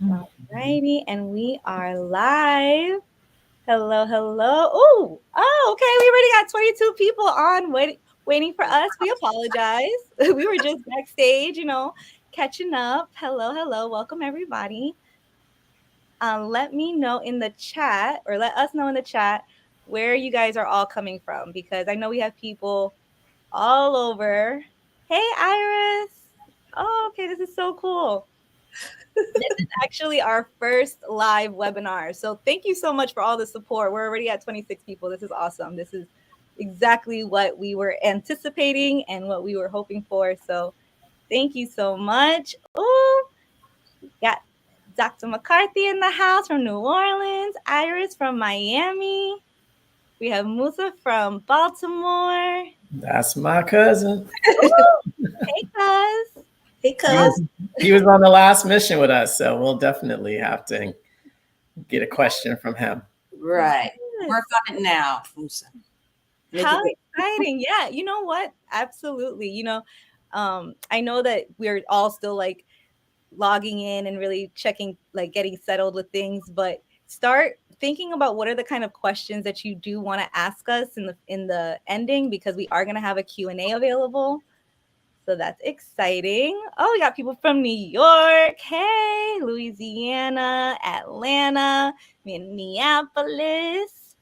Alrighty, and we are live. Hello, hello. Okay. We already got 22 people on waiting for us. We apologize. We were just backstage, catching up. Hello, hello. Welcome everybody. Let me know in the chat, or let us know in the chat where you guys are all coming from, because I know we have people all over. Hey, Iris. Oh, okay. This is so cool. This is actually our first live webinar. So thank you so much for all the support. We're already at 26 people. This is awesome. This is exactly what we were anticipating and what we were hoping for. So thank you so much. Oh, got Dr. McCarthy in the house from New Orleans, Iris from Miami. We have Musa from Baltimore. That's my cousin. Hey, cuz. Hey, cuz. He was on the last mission with us, so we'll definitely have to get a question from him. Right. Yes. Work on it now, Musa. How exciting. Yeah, you know what? Absolutely. I know that we're all still like logging in and really checking, like getting settled with things, but start thinking about what are the kind of questions that you do want to ask us in the ending, because we are going to have a Q&A available. So that's exciting. Oh, we got people from New York. Hey, Louisiana, Atlanta, Minneapolis.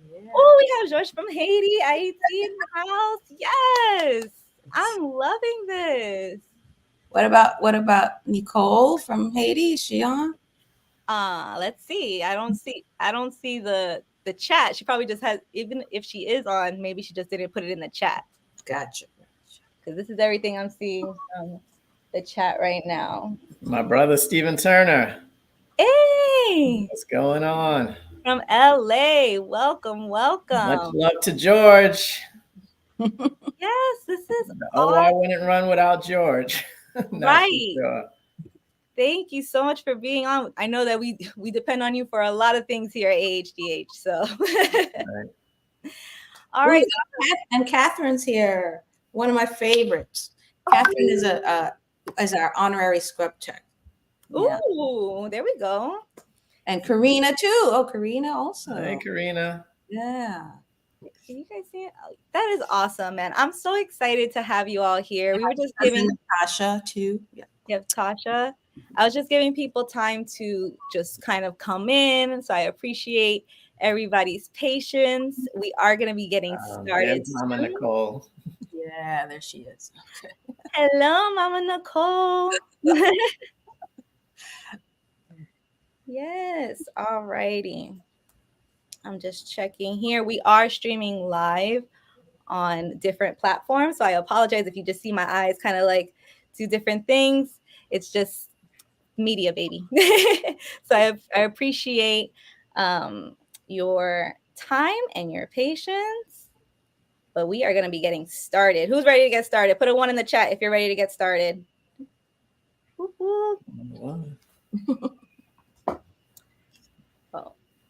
Yeah. Oh, we have George from Haiti, Haiti in the house. Yes, I'm loving this. What about Nicole from Haiti? Is she on? Let's see. I don't see the chat. She probably just has, even if she is on, maybe she just didn't put it in the chat. Gotcha. Because this is everything I'm seeing from the chat right now. My brother Stephen Turner. Hey, what's going on? From LA. Welcome. Much love to George. Yes, this is awesome. I wouldn't run without George. Right. Sure. Thank you so much for being on. I know that we depend on you for a lot of things here at AHDH. So, right. All right. And Catherine's here. One of my favorites. Catherine is our honorary scrub tech. Ooh, there we go. And Karina too. Oh, Karina also. Hey, Karina. Yeah. Can you guys see it? Oh, that is awesome, man. I'm so excited to have you all here. We were just giving Tasha too. Yeah. Yep, Tasha. I was just giving people time to just kind of come in. So I appreciate everybody's patience. We are going to be getting started. Mama Nicole. Yeah, there she is. Okay. Hello, Mama Nicole. Yes. All righty. I'm just checking here. We are streaming live on different platforms. So I apologize if you just see my eyes kind of like do different things. It's just media, baby. So I appreciate your time and your patience. But we are going to be getting started. Who's ready to get started? Put a 1 in the chat if you're ready to get started.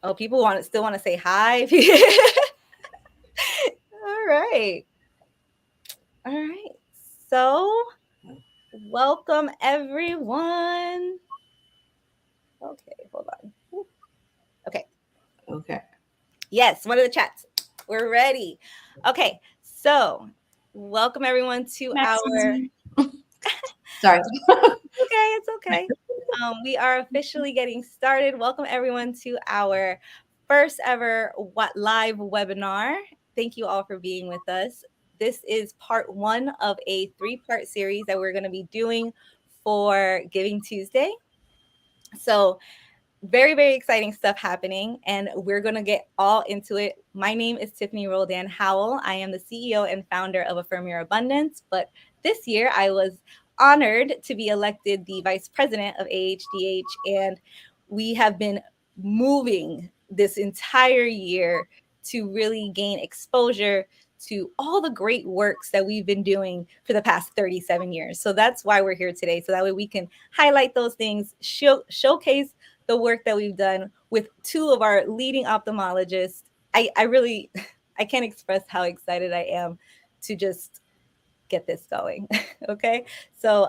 Oh, people still want to say hi. All right. So, welcome everyone. Okay, hold on. Okay. Yes, one of the chats. We're ready. Okay, so welcome everyone to our. Sorry. It's okay. We are officially getting started. Welcome everyone to our first ever live webinar. Thank you all for being with us. This is part 1 of a 3-part series that we're going to be doing for Giving Tuesday. So very, very exciting stuff happening, and we're going to get all into it. My name is Tiffany Roldan Howell. I am the CEO and founder of Affirm Your Abundance, but this year I was honored to be elected the vice president of AHDH, and we have been moving this entire year to really gain exposure to all the great works that we've been doing for the past 37 years. So that's why we're here today, so that way we can highlight those things, showcase the work that we've done with 2 of our leading ophthalmologists. I can't express how excited I am to just get this going. Okay. So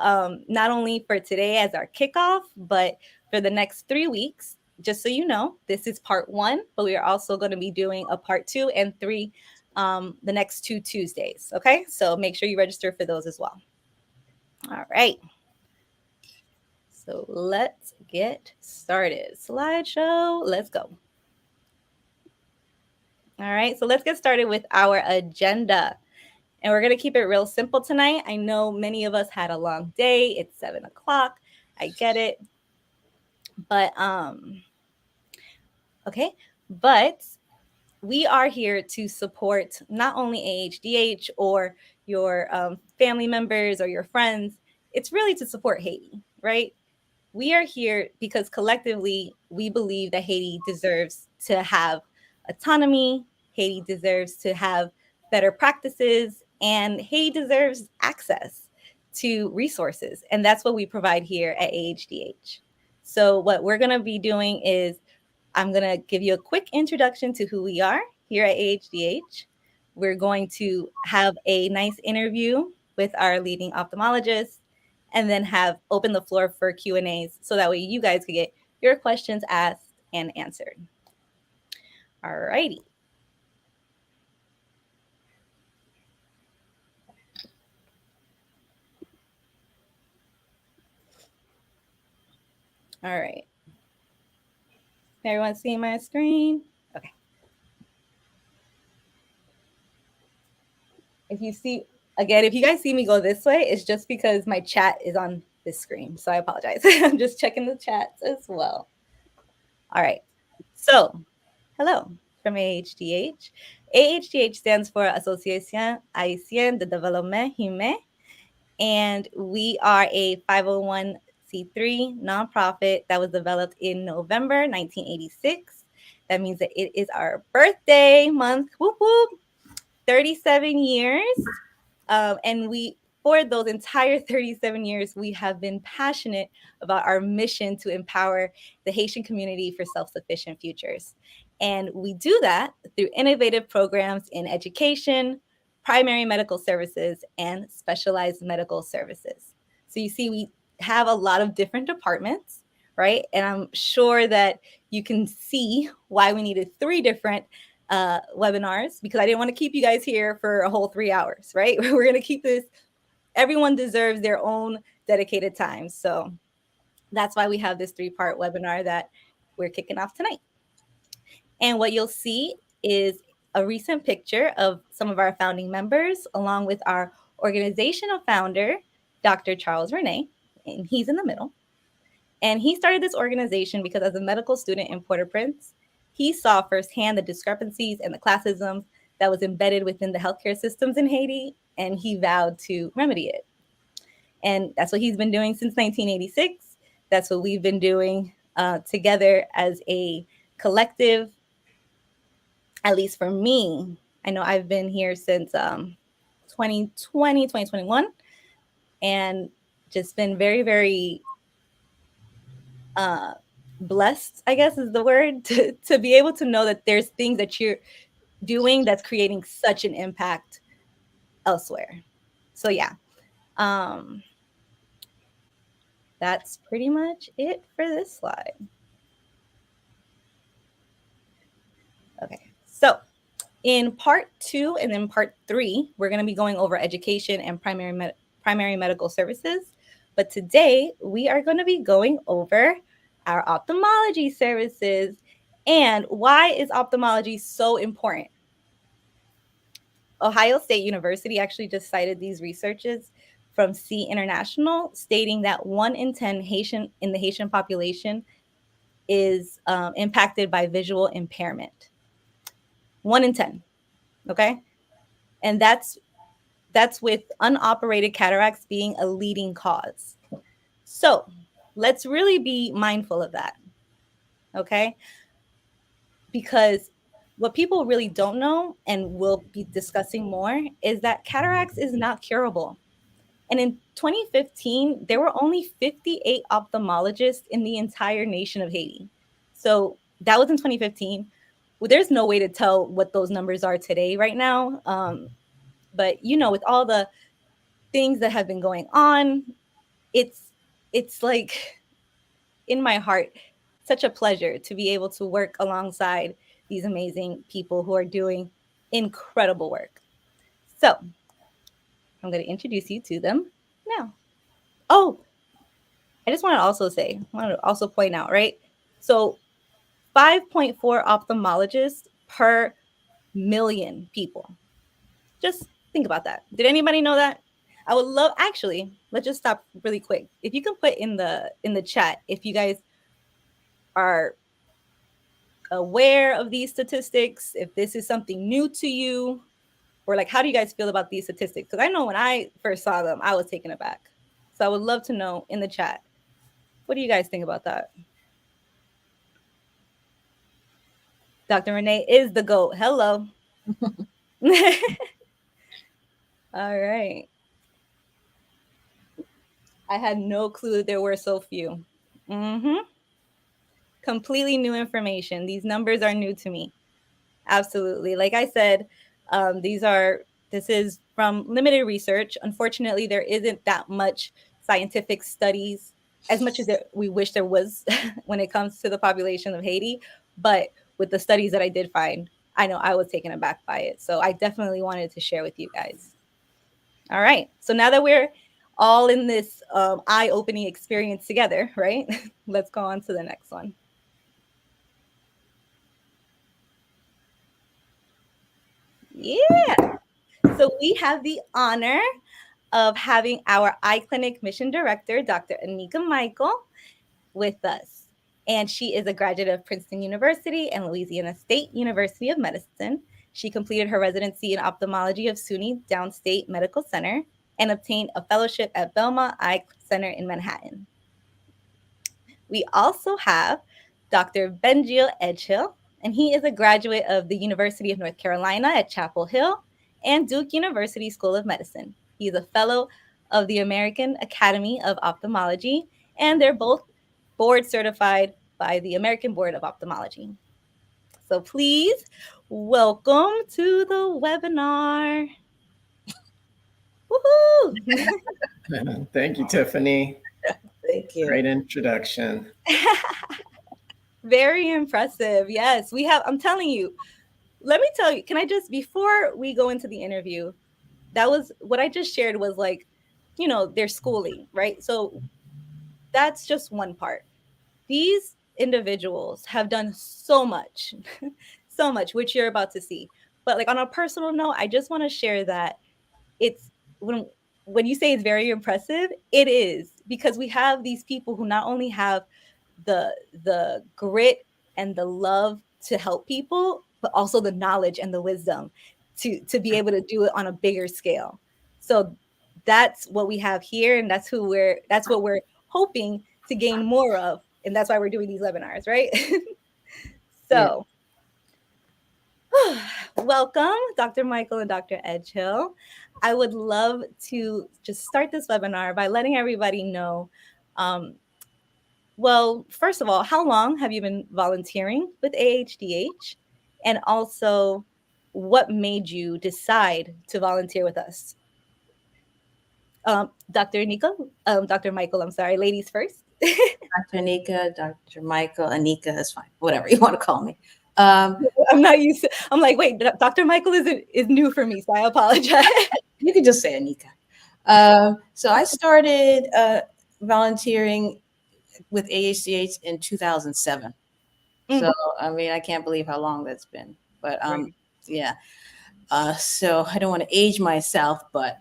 not only for today as our kickoff, but for the next 3 weeks. Just so you know, this is part one, but we are also going to be doing a part 2 and 3 the next 2 Tuesdays. Okay, so make sure you register for those as well. All right. So let's get started. Slideshow, let's go. All right, so let's get started with our agenda. And we're going to keep it real simple tonight. I know many of us had a long day. It's 7 o'clock. I get it. But, okay. But we are here to support not only AHDH or your family members or your friends. It's really to support Haiti, right? We are here because collectively we believe that Haiti deserves to have autonomy. Haiti deserves to have better practices, and Haiti deserves access to resources. And that's what we provide here at AHDH. So, what we're going to be doing is I'm going to give you a quick introduction to who we are here at AHDH. We're going to have a nice interview with our leading ophthalmologist and then have open the floor for Q&As so that way you guys can get your questions asked and answered. All righty. All right. Everyone see my screen? Okay. If you see, again, if you guys see me go this way, it's just because my chat is on this screen. So I apologize. I'm just checking the chats as well. All right. So, hello from AHDH. AHDH stands for Association Haitienne de Développement Humain, and we are a 501c3 nonprofit that was developed in November 1986. That means that it is our birthday month. Whoop whoop. 37 years. And for those entire 37 years, we have been passionate about our mission to empower the Haitian community for self-sufficient futures. And we do that through innovative programs in education, primary medical services, and specialized medical services. So you see, we have a lot of different departments, right? And I'm sure that you can see why we needed 3 different webinars, because I didn't want to keep you guys here for a whole 3 hours, right? We're going to keep this. Everyone deserves their own dedicated time. So that's why we have this 3-part webinar that we're kicking off tonight. And what you'll see is a recent picture of some of our founding members, along with our organizational founder, Dr. Charles Renee, and he's in the middle. And he started this organization because as a medical student in Port-au-Prince, he saw firsthand the discrepancies and the classism that was embedded within the healthcare systems in Haiti, and he vowed to remedy it. And that's what he's been doing since 1986. That's what we've been doing together as a collective, at least for me. I know I've been here since 2020, 2021, and just been very, very blessed, I guess is the word, to be able to know that there's things that you're doing that's creating such an impact elsewhere. So yeah, that's pretty much it for this slide. Okay, so in part 2 and then part 3, we're going to be going over education and primary medical services. But today we are going to be going over our ophthalmology services and why is ophthalmology so important. Ohio State University actually just cited these researches from C International stating that 1 in 10 Haitian in the Haitian population is impacted by visual impairment. 1 in 10, okay? And that's with unoperated cataracts being a leading cause. So let's really be mindful of that, okay? Because what people really don't know, and we'll be discussing more, is that cataracts is not curable. And in 2015, there were only 58 ophthalmologists in the entire nation of Haiti. So that was in 2015. Well, there's no way to tell what those numbers are today right now. But, you know, with all the things that have been going on, it's like in my heart such a pleasure to be able to work alongside these amazing people who are doing incredible work. So I'm going to introduce you to them now. Oh, I just want to also say, I want to also point out, right? So 5.4 ophthalmologists per million people. Just think about that. Did anybody know that? I would love, actually, let's just stop really quick. If you can put in the chat if you guys are aware of these statistics, if this is something new to you, or like how do you guys feel about these statistics? Because I know when I first saw them, I was taken aback. So I would love to know in the chat. What do you guys think about that? Dr. Renee is the GOAT. Hello. All right. I had no clue that there were so few. Mm-hmm. Completely new information. These numbers are new to me. Absolutely. Like I said, this is from limited research. Unfortunately, there isn't that much scientific studies as much as we wish there was when it comes to the population of Haiti. But with the studies that I did find, I know I was taken aback by it. So I definitely wanted to share with you guys. All right. So now that we're all in this eye-opening experience together, right? Let's go on to the next one. Yeah. So we have the honor of having our eye clinic mission director, Dr. Anika Michael, with us. And she is a graduate of Princeton University and Louisiana State University of Medicine. She completed her residency in ophthalmology of SUNY Downstate Medical Center and obtained a fellowship at Belmont Eye Center in Manhattan. We also have Dr. Benjil Edgehill, and he is a graduate of the University of North Carolina at Chapel Hill and Duke University School of Medicine. He is a fellow of the American Academy of Ophthalmology, and they're both board certified by the American Board of Ophthalmology. So please welcome to the webinar. Woohoo! Thank you, Tiffany. Thank you. Great introduction. Very impressive. Yes, we have, I'm telling you, let me tell you, can I just, before we go into the interview, that was what I just shared was like, you know, their schooling, right? So that's just one part. These individuals have done so much, so much, which you're about to see. But like on a personal note, I just want to share that it's when you say it's very impressive, it is because we have these people who not only have the grit and the love to help people, but also the knowledge and the wisdom to be able to do it on a bigger scale. So that's what we have here, and that's what we're hoping to gain more of, and that's why we're doing these webinars, right? So welcome, Dr. Michael and Dr. Edgehill. I would love to just start this webinar by letting everybody know, well, first of all, how long have you been volunteering with AHDH? And also, what made you decide to volunteer with us? Dr. Michael, I'm sorry, ladies first. Dr. Anika, Dr. Michael, Anika is fine. Whatever you want to call me. I'm not used to, I'm like, wait, Dr. Michael is new for me, so I apologize. You can just say Anika. So I started volunteering with AHDH in 2007. So, I mean, I can't believe how long that's been. But yeah. So I don't want to age myself, but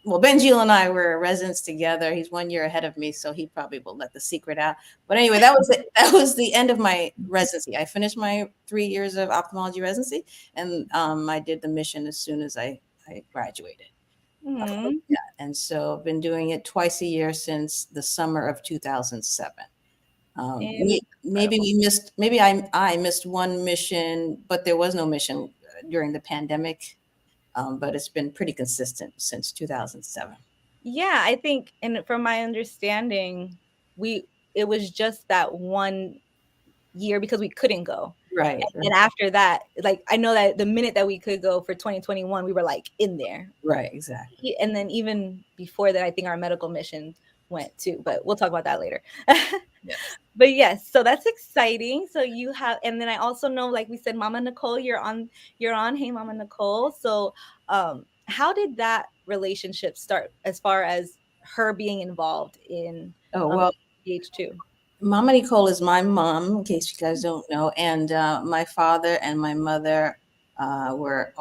well, Benjil and I were residents together. He's 1 year ahead of me, so he probably will let the secret out. But anyway, that was it. That was the end of my residency. I finished my 3 years of ophthalmology residency, and I did the mission as soon as I graduated. Yeah, and so I've been doing it twice a year since the summer of 2007. Maybe I missed one mission, but there was no mission during the pandemic. But it's been pretty consistent since 2007. Yeah, I think, and from my understanding, it was just that 1 year because we couldn't go. Right. And after that, like I know that the minute that we could go for 2021, we were like in there. Right, exactly. And then even before that, I think our medical mission went too, but we'll talk about that later. Yes. But yes, so that's exciting. So you have, and then I also know, like we said, Mama Nicole, you're on Hey Mama Nicole. So how did that relationship start as far as her being involved in Oh, well, AHDH2? Mama Nicole is my mom, in case you guys don't know, and my father and my mother were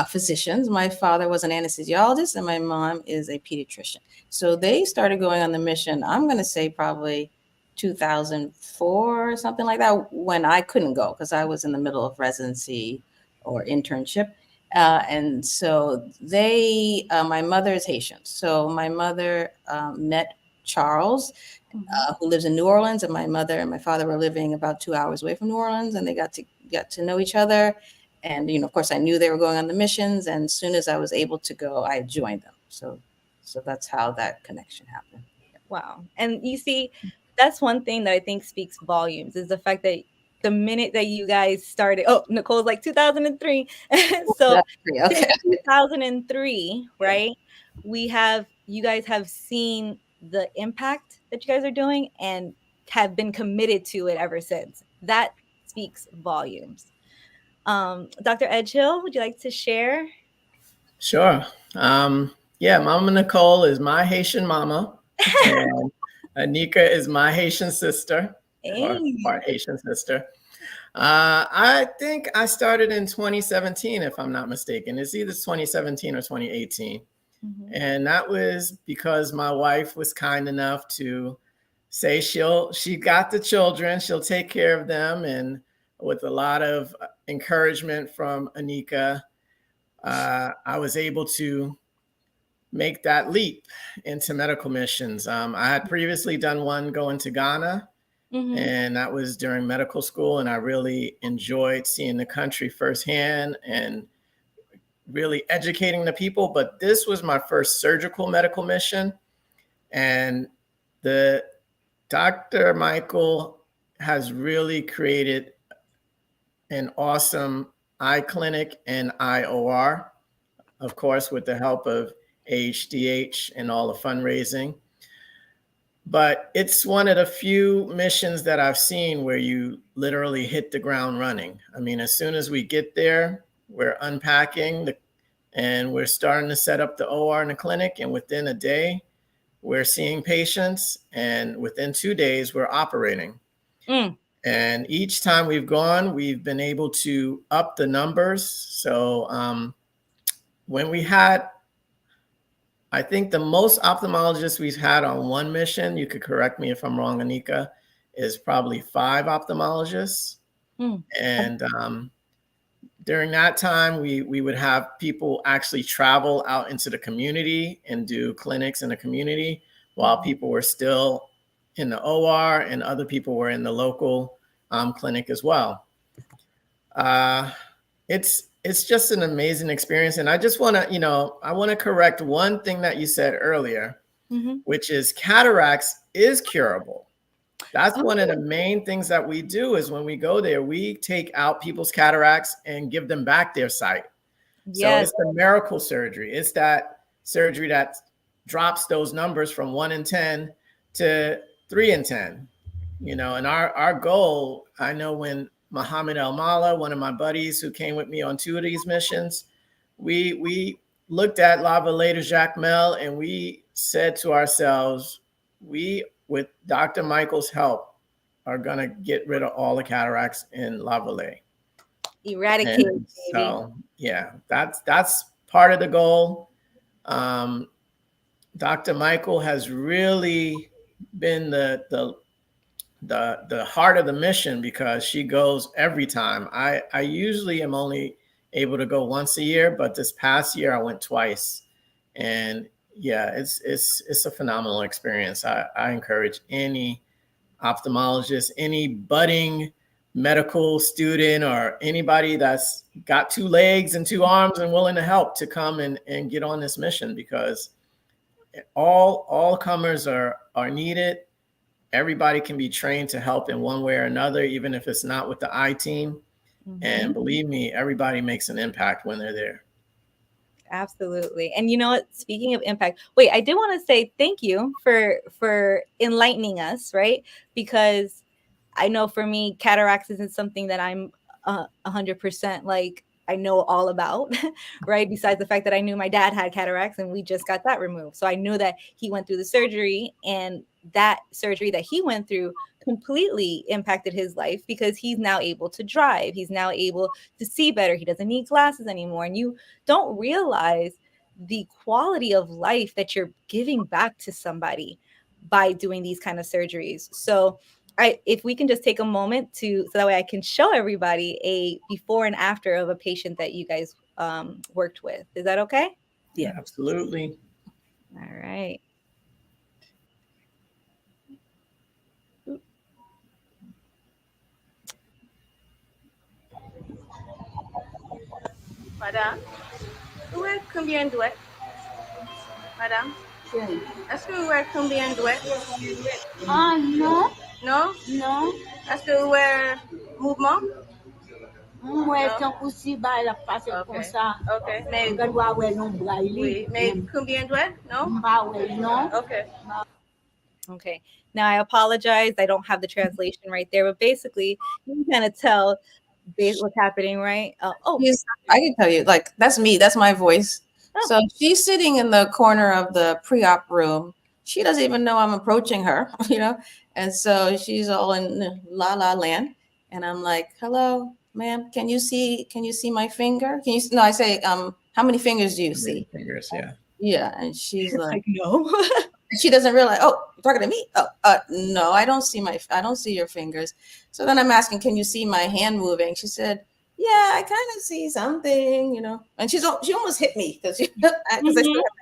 physicians. My father was an anesthesiologist, and my mom is a pediatrician. So they started going on the mission. I'm going to say probably 2004 or something like that, when I couldn't go because I was in the middle of residency or internship. And so my mother is Haitian. So my mother met Charles, who lives in New Orleans, and my mother and my father were living about 2 hours away from New Orleans, and they got to know each other. And of course, I knew they were going on the missions, and as soon as I was able to go, I joined them. So that's how that connection happened. Wow. And you see, that's one thing that I think speaks volumes is the fact that the minute that you guys started, oh, Nicole's like 2003. So That's great. since Okay. 2003, Yeah. right? You guys have seen the impact that you guys are doing and have been committed to it ever since. That speaks volumes. Dr. Edgehill, would you like to share? Sure. Yeah, Mama Nicole is my Haitian mama, and Anika is my Haitian sister, or Hey. part Haitian sister. I think I started in 2017, if I'm not mistaken. It's either 2017 or 2018. Mhm. And that was because my wife was kind enough to say she got the children, she'll take care of them. And with a lot of encouragement from Anika, I was able to make that leap into medical missions. I had previously done one going to Ghana, Mhm. and that was during medical school. And I really enjoyed seeing the country firsthand and really educating the people. But this was my first surgical medical mission. And the Dr. Michael has really created an awesome eye clinic and IOR, of course, with the help of AHDH and all the fundraising. But it's one of the few missions that I've seen where you literally hit the ground running. I mean, as soon as we get there, we're unpacking and we're starting to set up the OR in the clinic. And within a day, we're seeing patients. And within 2 days, we're operating. Mm. And each time we've gone, we've been able to up the numbers. So when we had, I think the most ophthalmologists we've had on one mission, you could correct me if I'm wrong, Anika, is probably 5 ophthalmologists. Mm. And during that time, we would have people actually travel out into the community and do clinics in the community while people were still in the OR and other people were in the local clinic as well. Uh, it's just an amazing experience. And I just want to, I want to correct one thing that you said earlier, Mhm. which is cataracts is curable. That's one of the Oh, main things that we do is when we go there, we take out people's cataracts and give them back their sight. So yes. it's the miracle surgery. It's that surgery that drops those numbers from 1 in 10 to 3 in 10. And our goal, I know when Muhammad El Mala, one of my buddies who came with me on 2 of these missions, we looked at Lava Later Jacques Mel and we said to ourselves, we, with Dr. Michael's help, are going to get rid of all the cataracts in La Vallée. Eradicate, And baby. so, yeah, that's part of the goal. Um, Dr. Michael has really been the heart of the mission because she goes every time. I usually am only able to go once a year, but this past year I went twice, and yeah, it's a phenomenal experience. I encourage any ophthalmologist, any budding medical student, or anybody that's got 2 legs and 2 arms and willing to help to come and get on this mission because all comers are needed. Everybody can be trained to help in one way or another, even if it's not with the I team. Mhm. And believe me, everybody makes an impact when they're there. Absolutely. And you know what? Speaking of impact, wait, I did want to say thank you for enlightening us, right? Because I know for me, cataracts isn't something that I'm 100% like I know all about, right? Besides the fact that I knew my dad had cataracts and we just got that removed. So I knew that he went through the surgery, and that surgery that he went through completely impacted his life because he's now able to drive. He's now able to see better. He doesn't need glasses anymore. And you don't realize the quality of life that you're giving back to somebody by doing these kind of surgeries. So if we can just take a moment to, so that way I can show everybody a before and after of a patient that you guys worked with. Is that okay? Yeah. Absolutely. All right. Madame, où est combien douette? Madame, est-ce que vous êtes combien douette? Ah non, Non? non. Est-ce que vous êtes mouvement? Mwen Non. tan kousi ba la pase kon sa. Ok. Mais, Mwen gwa we non bra li. oui, mais combien douette? Non? Mba we non. Ok. Okay. Now I apologize. I don't have the translation right there, but basically you can kind of tell what's happening, right? I can tell you, like, that's me. That's my voice. Oh. So she's sitting in the corner of the pre-op room. She doesn't even know I'm approaching her, you know? And so she's all in la la land. And I'm like, hello, ma'am, can you see my finger? No, I say, how many fingers do you see? Fingers, yeah. Yeah. And she's like, no. she doesn't realize, oh, you're talking to me? Oh, no, I don't see your fingers. So then I'm asking, can you see my hand moving? She said, yeah, I kind of see something, you know. And she almost hit me because I still have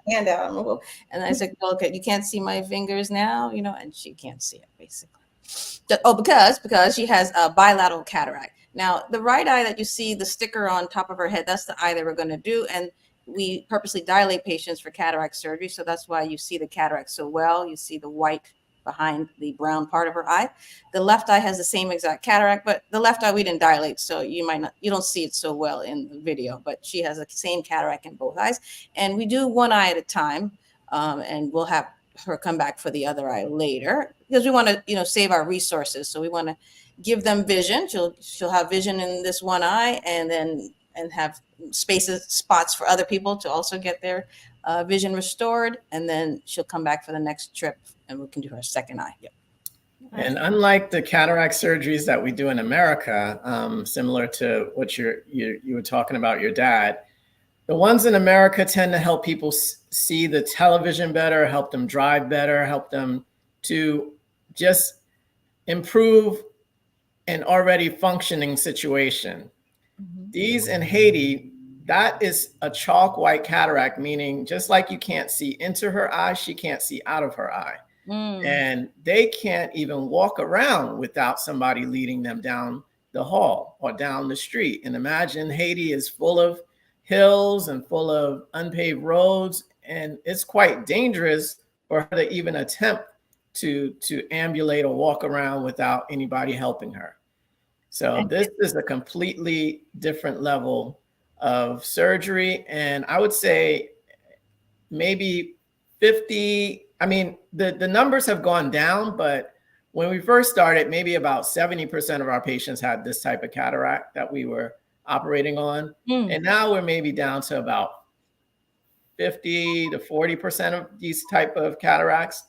my hand out. And I said, well, okay, you can't see my fingers now, you know, and she can't see it basically. Oh, because she has a bilateral cataract. Now, the right eye that you see the sticker on top of her head, that's the eye that we're going to do. And we purposely dilate patients for cataract surgery. So that's why you see the cataract so well. You see the white behind the brown part of her eye. The left eye has the same exact cataract, but the left eye we didn't dilate. So you don't see it so well in the video, but she has the same cataract in both eyes. And we do one eye at a time. And we'll have her come back for the other eye later because we want to, you know, save our resources. So we want to give them vision. She'll have vision in this one eye and have spots for other people to also get their vision restored. And then she'll come back for the next trip and we can do her second eye. Yep. And unlike the cataract surgeries that we do in America, similar to what you were talking about your dad, the ones in America tend to help people see the television better, help them drive better, help them to just improve an already functioning situation. These in Haiti, that is a chalk white cataract, meaning just like you can't see into her eye, she can't see out of her eye. And they can't even walk around without somebody leading them down the hall or down the street. And imagine Haiti is full of hills and full of unpaved roads, and it's quite dangerous for her to even attempt to ambulate or walk around without anybody helping her. So this is a completely different level of surgery. And I would say maybe 50, I mean, the numbers have gone down, but when we first started, maybe about 70% of our patients had this type of cataract that we were operating on. And now we're maybe down to about 50 to 40% of these type of cataracts.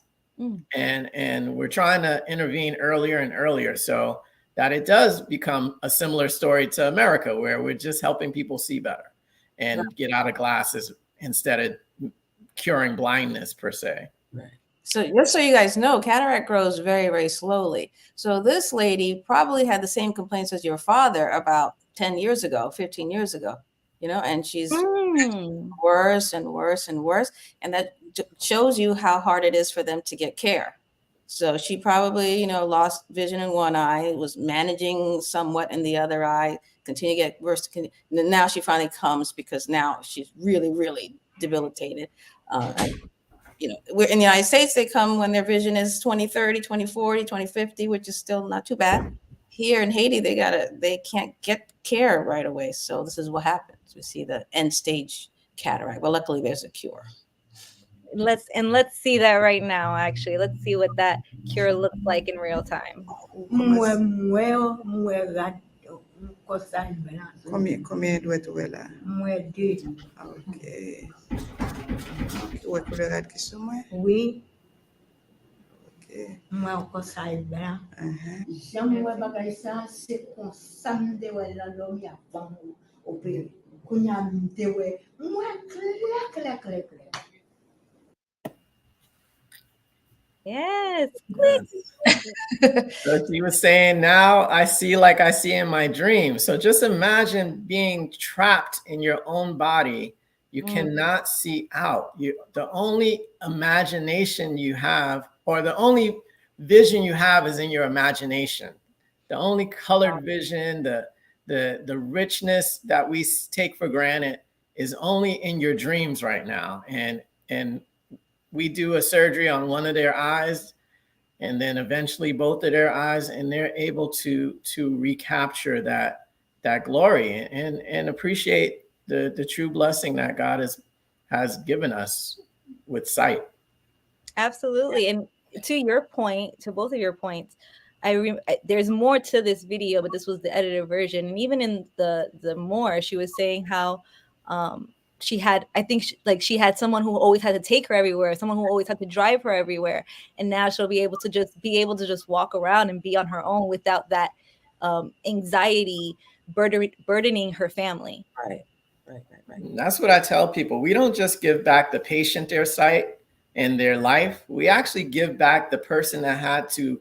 And we're trying to intervene earlier and earlier so that it does become a similar story to America, where we're just helping people see better and get out of glasses instead of curing blindness per se. Right. So just so you guys know, cataract grows very, very slowly. So this lady probably had the same complaints as your father about 10 years ago, 15 years ago, you know, and she's worse and worse and worse. And that shows you how hard it is for them to get care. So she probably, you know, lost vision in one eye, was managing somewhat in the other eye, continue to get worse. And now she finally comes because now she's really, really debilitated. You know, we're in the United States, they come when their vision is 20/30, 20/40, 20/50, which is still not too bad. Here in Haiti, they can't get care right away. So this is what happens. We see the end stage cataract. But luckily, there's a cure. Let's see that right now. Actually, let's see what that cure looks like in real time. Combien doit tu là? Ok. Tu vois couleur qui sont moi? Oui, Ok. moi kosay blanc. Jamwe bagay sa se kon samde we la lo mi apan opere. Kunya mte we moi clac. Yes. So she was saying, now I see like I see in my dream. So just imagine being trapped in your own body. You cannot see out. The only imagination you have, or the only vision you have, is in your imagination. The only colored vision, the richness that we take for granted, is only in your dreams right now. And we do a surgery on one of their eyes, and then eventually both of their eyes, and they're able to recapture that glory and appreciate the true blessing that God has given us with sight. Absolutely. And to your point, to both of your points, there's more to this video, but this was the edited version. And even in the more, she was saying how she had, I think she had someone who always had to take her everywhere, someone who always had to drive her everywhere, and now she'll be able to just walk around and be on her own without that anxiety burdening her family. Right. That's what I tell people. We don't just give back the patient their sight and their life. We actually give back the person that had to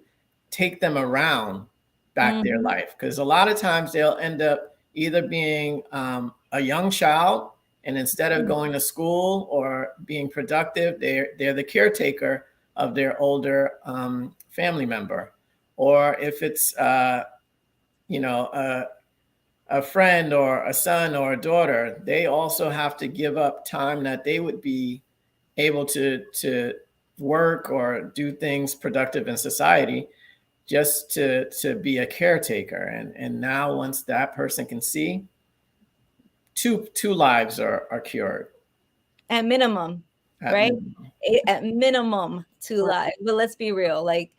take them around back their life, because a lot of times they'll end up either being a young child, and instead of going to school or being productive, they're the caretaker of their older family member. Or if it's a friend or a son or a daughter, they also have to give up time that they would be able to work or do things productive in society, just to be a caretaker. And now once that person can see, two lives are cured. At minimum, right? At minimum 2 lives. But let's be real, like,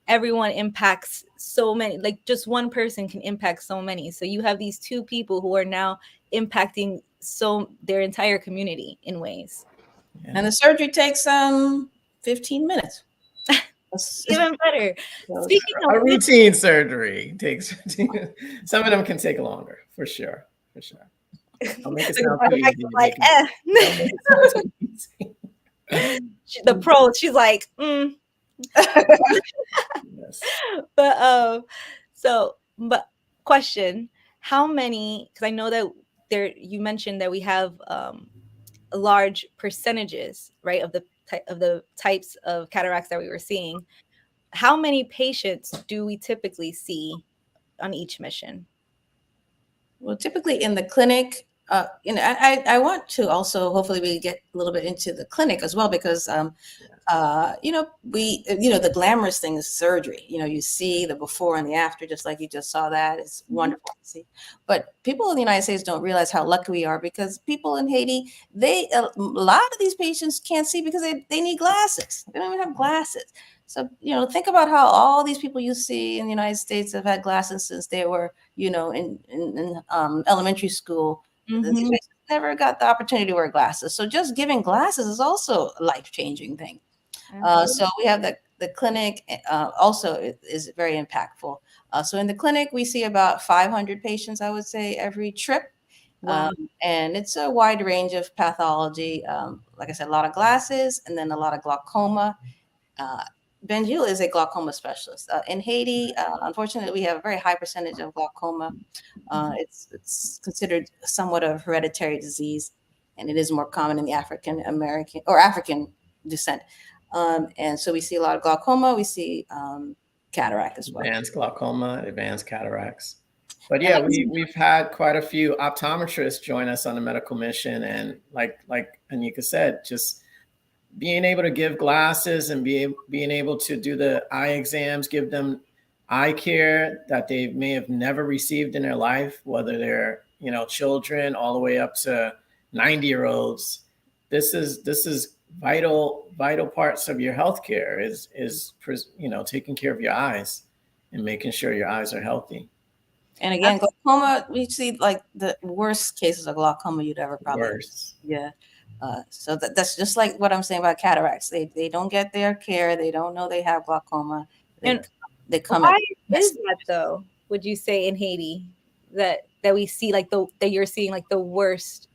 everyone impacts so many, like just one person can impact so many. So you have these two people who are now impacting their entire community in ways. Yeah. And the surgery takes 15 minutes. Even better. Speaking of a routine surgery takes some of them can take longer, for sure. Don't make it sound too easy. Like, the pros, she's like, Yes. But question, how many, because I know that you mentioned that we have large percentages, right, of the types of cataracts that we were seeing. How many patients do we typically see on each mission? Well, typically in the clinic, I want to also, hopefully we get a little bit into the clinic as well, because the glamorous thing is surgery. You see the before and the after, just like you just saw that. It's wonderful to see. But people in the United States don't realize how lucky we are, because people in Haiti, a lot of these patients can't see because they need glasses. They don't even have glasses. So, think about how all these people you see in the United States have had glasses since they were, in elementary school. These patients never got the opportunity to wear glasses. So just giving glasses is also a life-changing thing. So we have the clinic also is very impactful. So in the clinic, we see about 500 patients, I would say, every trip. Wow. And it's a wide range of pathology. Like I said, a lot of glasses, and then a lot of glaucoma. Benjil is a glaucoma specialist. In Haiti, unfortunately, we have a very high percentage of glaucoma. It's considered somewhat of hereditary disease, and it is more common in the African American or African descent. And so we see a lot of glaucoma. We see cataract as well. Advanced glaucoma, advanced cataracts. But yeah, we've had quite a few optometrists join us on the medical mission, and like Anika said, just being able to give glasses and being able to do the eye exams, give them eye care that they may have never received in their life, whether they're children all the way up to 90-year-olds, this is vital parts of your healthcare is taking care of your eyes and making sure your eyes are healthy. And again, glaucoma, we see like the worst cases of glaucoma you'd ever probably. Worse. Yeah. So that's just like what I'm saying about cataracts. They don't get their care. They don't know they have glaucoma. They come. Why is that though? Would you say in Haiti that we see like that you're seeing like the worst?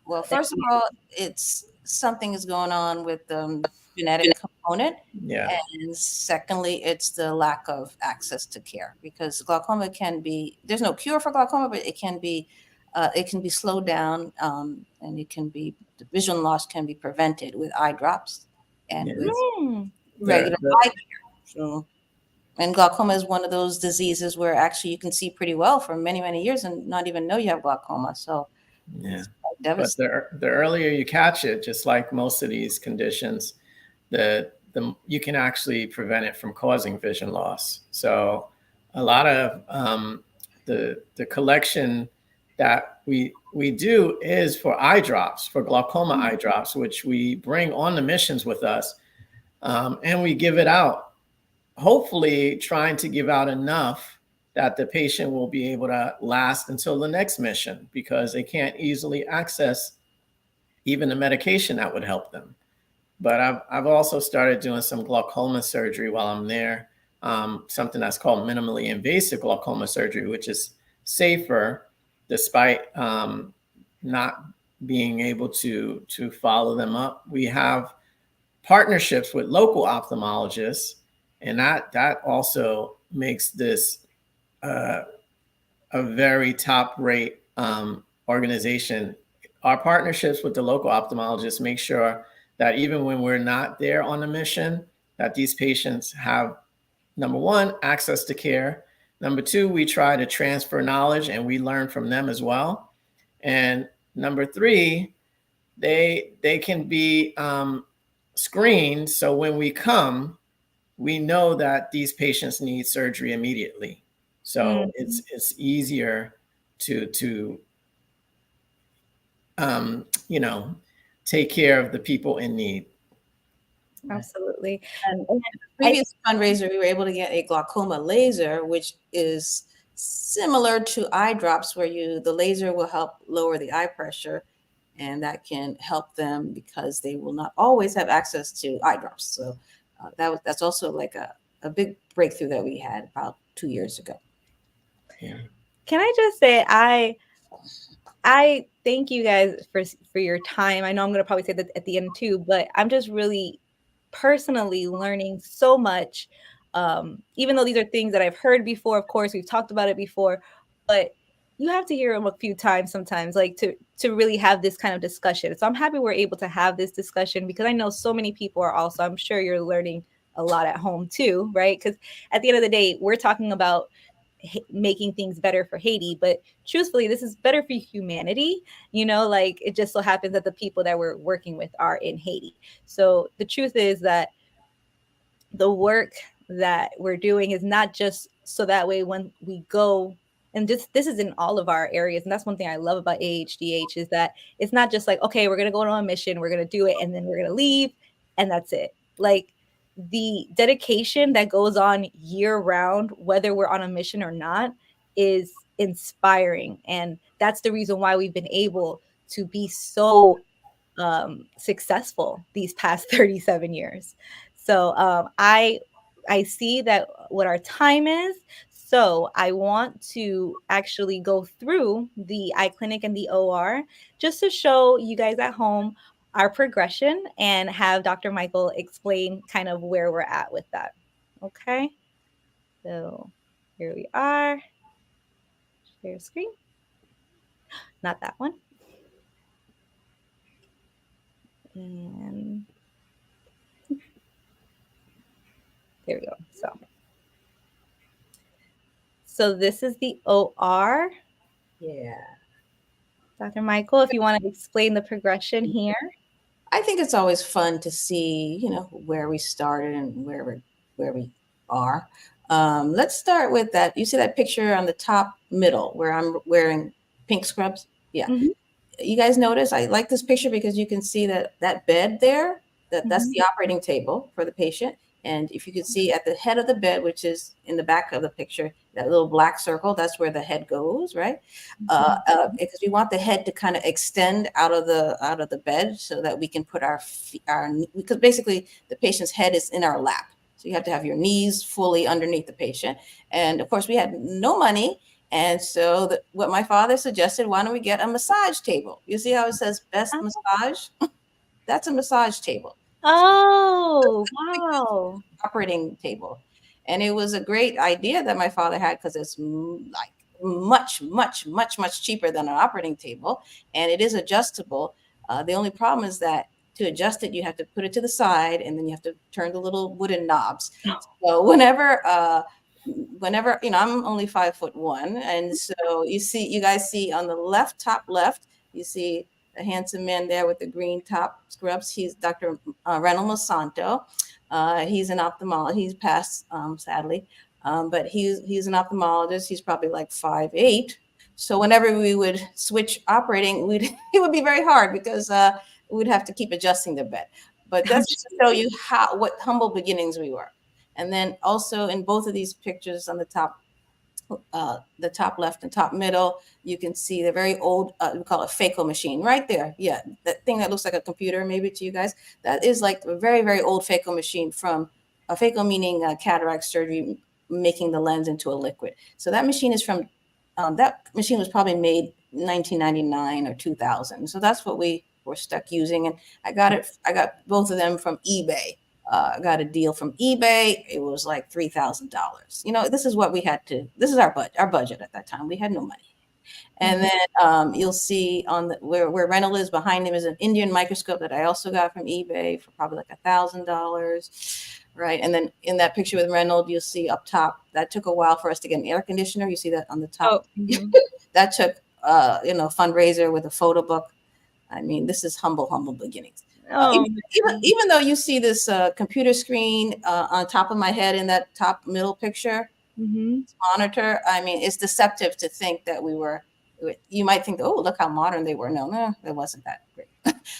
Well, first of all, it's something is going on with the genetic component. Yeah. And secondly, it's the lack of access to care, because glaucoma there's no cure for glaucoma, but it can be slowed down, and the vision loss can be prevented with eye drops and with regular eye care. So, and glaucoma is one of those diseases where actually you can see pretty well for many, many years and not even know you have glaucoma. So yeah, but the earlier you catch it, just like most of these conditions, you can actually prevent it from causing vision loss. So a lot of the collection that we do is for eye drops, for glaucoma eye drops, which we bring on the missions with us, and we give it out, hopefully trying to give out enough that the patient will be able to last until the next mission, because they can't easily access even the medication that would help them. But I've also started doing some glaucoma surgery while I'm there, something that's called minimally invasive glaucoma surgery, which is safer despite not being able to follow them up. We have partnerships with local ophthalmologists, and that also makes this a very top rate organization. Our partnerships with the local ophthalmologists make sure that even when we're not there on the mission, that these patients have, number one, access to care. Number two, we try to transfer knowledge and we learn from them as well. And number three, they can be screened. So when we come, we know that these patients need surgery immediately. So it's easier to take care of the people in need. Absolutely. And in the previous fundraiser, we were able to get a glaucoma laser, which is similar to eye drops, where the laser will help lower the eye pressure, and that can help them because they will not always have access to eye drops. So that's also like a big breakthrough that we had about 2 years ago. Yeah. Can I just say I thank you guys for your time. I know I'm going to probably say that at the end too, but I'm just really personally learning so much. Even though these are things that I've heard before, of course, we've talked about it before, but you have to hear them a few times sometimes, like to really have this kind of discussion. So I'm happy we're able to have this discussion, because I know so many people are also, I'm sure you're learning a lot at home too, right? Because at the end of the day, we're talking about making things better for Haiti, but truthfully, this is better for humanity. Like, it just so happens that the people that we're working with are in Haiti. So the truth is that the work that we're doing is not just so that way when we go, and this is in all of our areas, and that's one thing I love about AHDH, is that it's not just like, okay, we're going to go on a mission, we're going to do it, and then we're going to leave, and that's it. Like, the dedication that goes on year round, whether we're on a mission or not, is inspiring. And that's the reason why we've been able to be so successful these past 37 years. So I see that what our time is. So I want to actually go through the eye clinic and the OR just to show you guys at home our progression and have Dr. Michael explain kind of where we're at with that. Okay. So here we are. Share screen. Not that one. And there we go. So this is the OR. Yeah. Dr. Michael, if you want to explain the progression here. I think it's always fun to see, where we started and where we are. Let's start with that. You see that picture on the top middle where I'm wearing pink scrubs? Yeah. Mm-hmm. you guys notice, I like this picture because you can see that bed there, that's the operating table for the patient. And if you can see at the head of the bed, which is in the back of the picture, that little black circle, that's where the head goes, right? Because we want the head to kind of extend out of the bed so that we can put because basically the patient's head is in our lap. So you have to have your knees fully underneath the patient. And of course, we had no money. And so what my father suggested, why don't we get a massage table? You see how it says best massage? That's a massage table. Oh, wow. Operating table. And it was a great idea that my father had because it's like much, much, much, much cheaper than an operating table. And it is adjustable. The only problem is that to adjust it, you have to put it to the side and then you have to turn the little wooden knobs. So whenever, I'm only 5'1", and so you guys see on the top left, you see a handsome man there with the green top scrubs. He's Dr. Reynold Monsanto. He's an ophthalmologist. He's passed, sadly, but he's an ophthalmologist. He's probably like 5'8". So whenever we would switch operating, it would be very hard because we'd have to keep adjusting the bed. But that's just to show you what humble beginnings we were. And then also in both of these pictures on the top left and top middle, you can see the very old, we call it phaco machine right there. Yeah, that thing that looks like a computer maybe to you guys. That is like a very, very old phaco machine from phaco meaning cataract surgery, making the lens into a liquid. So that machine is from, that machine was probably made 1999 or 2000. So that's what we were stuck using. And I got both of them from eBay. I got a deal from eBay. It was like $3,000. This is what we had to. This is our budget at that time. We had no money. And then you'll see on where Reynolds is behind him is an Indian microscope that I also got from eBay for probably like $1,000, right? And then in that picture with Reynolds, you'll see up top that took a while for us to get an air conditioner. You see that on the top. That took fundraiser with a photo book. I mean, this is humble beginnings. Even though you see this computer screen on top of my head in that top middle picture, monitor, I mean, it's deceptive to think that you might think, oh, look how modern they were. No, it wasn't that great.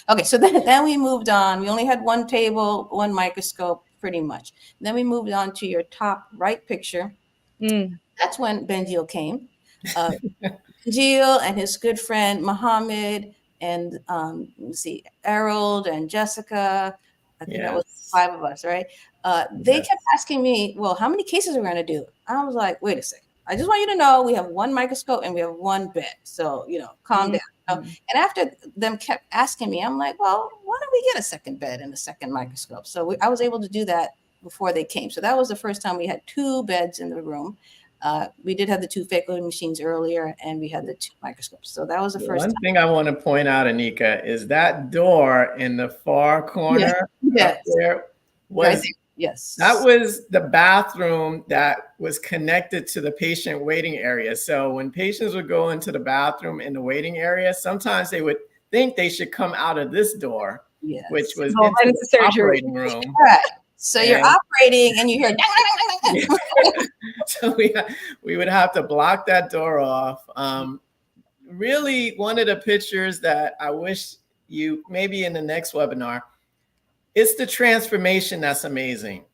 Okay, so then we moved on. We only had one table, one microscope, pretty much. Then we moved on to your top right picture. That's when Benjil came. Benjil and his good friend Mohammed, and let's see, Harold and Jessica. I think that was 5 of us, right? They kept asking me, well, how many cases are we going to do? I was like, wait a second. I just want you to know we have one microscope and we have one bed. So, calm down. And after them kept asking me, I'm like, well, why don't we get a second bed and a second microscope? So I was able to do that before they came. So that was the first time we had 2 beds in the room. We did have the 2 phaco machines earlier, and we had the 2 microscopes. So that was the first time. Thing I want to point out, Anika, is that door in the far corner up there was, yes, that was the bathroom that was connected to the patient waiting area. So when patients would go into the bathroom in the waiting area, sometimes they would think they should come out of this door, which was into the operating room. Right. So you're operating and you hear. So we would have to block that door off. Really, one of the pictures that I wish you, maybe in the next webinar, it's the transformation that's amazing.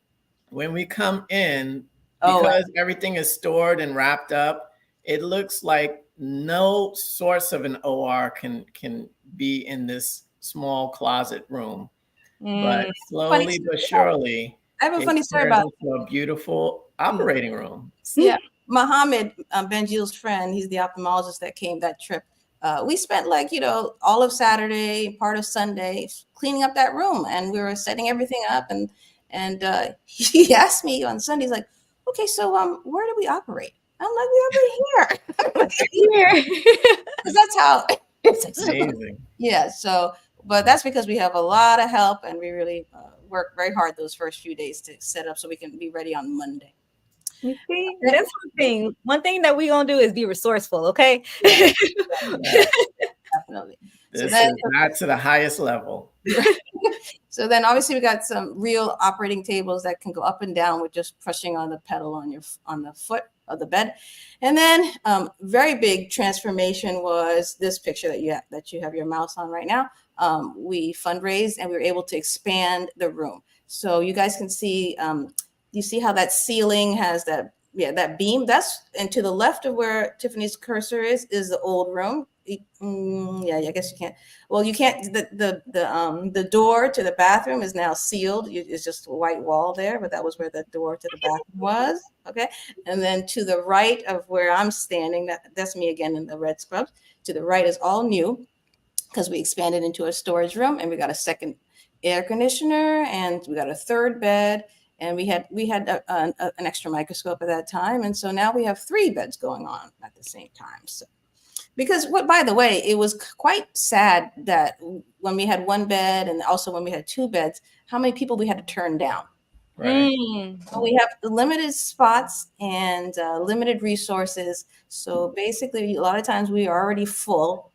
When we come in, because everything is stored and wrapped up, it looks like no source of an OR can be in this small closet room. But slowly but surely, I have a funny story about a beautiful operating room. Yeah, Mohammed, Benjil's friend, he's the ophthalmologist that came that trip. We spent all of Saturday, part of Sunday, cleaning up that room, and we were setting everything up. And he asked me on Sunday, he's like, "Okay, so where do we operate?" I'm like, "We operate here." Because that's how it's amazing. Yeah. So. But that's because we have a lot of help, and we really work very hard those first few days to set up so we can be ready on Monday. You see, that's one thing. One thing that we're going to do is be resourceful, okay? Yeah, definitely. This is not to the highest level. So then obviously we got some real operating tables that can go up and down with just pushing on the pedal on the foot. of the bed. And then very big transformation was this picture that you have your mouse on right now. We fundraised and we were able to expand the room. So you guys can see, you see how that ceiling has that beam. And to the left of where Tiffany's cursor is the old room. Yeah, I guess you can't. Well, you can't. The door to the bathroom is now sealed. It's just a white wall there, but that was where the door to the bathroom was. Okay, and then to the right of where I'm standing, that's me again in the red scrubs. To the right is all new because we expanded into a storage room and we got a second air conditioner and we got a third bed. And we had an extra microscope at that time, and so now we have 3 beds going on at the same time. So, because by the way, it was quite sad that when we had 1 bed and also when we had 2 beds, how many people we had to turn down. Right. So we have limited spots and limited resources. So basically, a lot of times we are already full.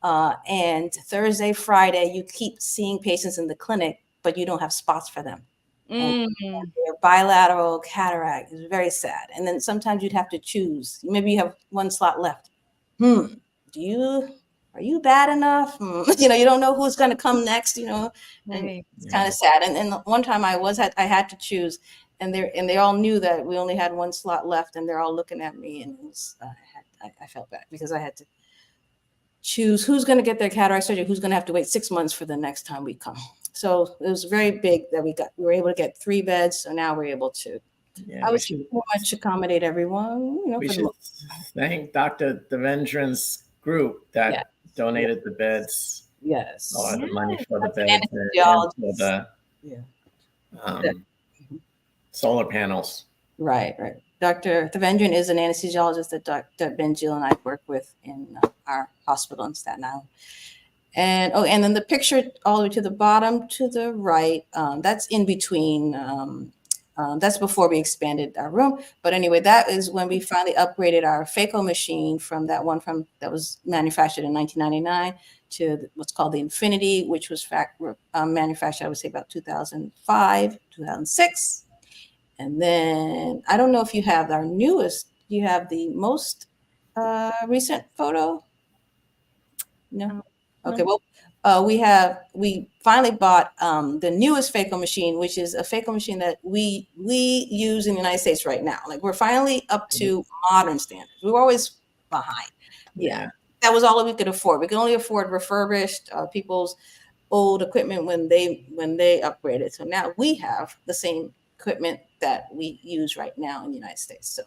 And Thursday, Friday, you keep seeing patients in the clinic, but you don't have spots for them. And their bilateral cataract is very sad. And then sometimes you'd have to choose. Maybe you have 1 slot left. Are you bad enough? You don't know who's going to come next, and it's kind of sad. And one time I had to choose, and they all knew that we only had 1 slot left, and they're all looking at me, and I felt bad because I had to choose who's going to get their cataract surgery, who's going to have to wait 6 months for the next time we come. So it was very big that we were able to get 3 beds. So now we're able to, I would pretty much accommodate everyone. We should thank Dr. Devendran's group that donated the beds. Yes. Or the money for the beds and for the solar panels. Right. Dr. Devendran is an anesthesiologist that Dr. Benjil and I work with in our hospital in Staten Island. And then the picture all the way to the bottom to the right, that's in between. That's before we expanded our room. But anyway, that is when we finally upgraded our phaco machine from that was manufactured in 1999 to what's called the Infinity, which was manufactured, I would say, about 2005, 2006. And then I don't know if you have our newest. Do you have the most recent photo? No. Okay. Well, we finally bought the newest phaco machine, which is a phaco machine that we use in the United States right now. Like, we're finally up to modern standards. We were always behind. Yeah. That was all we could afford. We could only afford refurbished people's old equipment when they upgraded. So now we have the same equipment that we use right now in the United States. So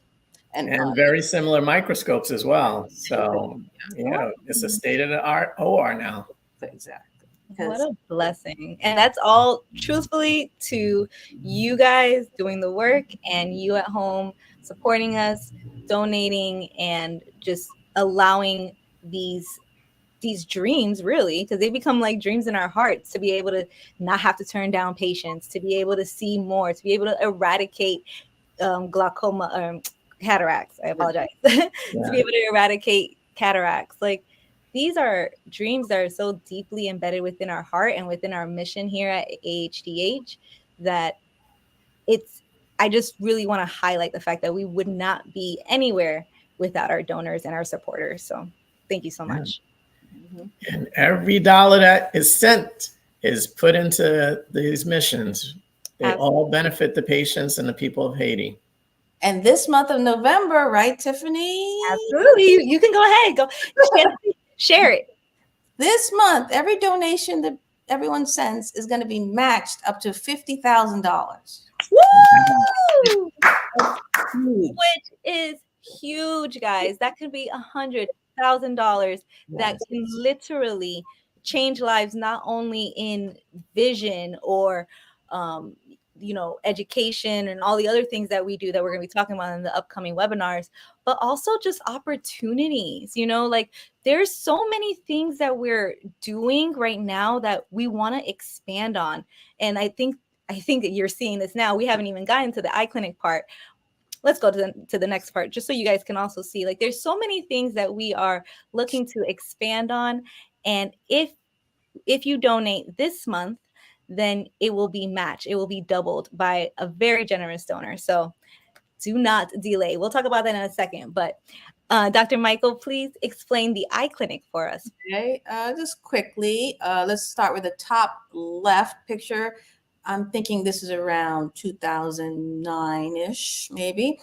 and very similar microscopes as well. So it's a state-of-the-art OR now. Exactly. What a blessing. And that's all truthfully to you guys doing the work and you at home supporting us, donating, and just allowing these dreams, really, because they become like dreams in our hearts, to be able to not have to turn down patients, to be able to see more, to be able to eradicate glaucoma, cataracts. I apologize. To be able to eradicate cataracts. Like, these are dreams that are so deeply embedded within our heart and within our mission here at AHDH that I just really want to highlight the fact that we would not be anywhere without our donors and our supporters. So thank you so much. And every dollar that is sent is put into these missions. They all benefit the patients and the people of Haiti. And this month of November, right, Tiffany? Absolutely. You can go ahead. Go share it. This month, every donation that everyone sends is going to be matched up to $50,000. Woo! Which is huge, guys. That could be $100,000 that can literally change lives, not only in vision or education and all the other things that we do that we're going to be talking about in the upcoming webinars, but also just opportunities. Like, there's so many things that we're doing right now that we want to expand on. And I think that you're seeing this now. We haven't even gotten to the eye clinic part. Let's go to the next part, just so you guys can also see, like, there's so many things that we are looking to expand on. And if you donate this month, then it will be matched. It will be doubled by a very generous donor. So do not delay. We'll talk about that in a second. But Dr. Michael, please explain the eye clinic for us. Okay, just quickly, let's start with the top left picture. I'm thinking this is around 2009-ish, maybe.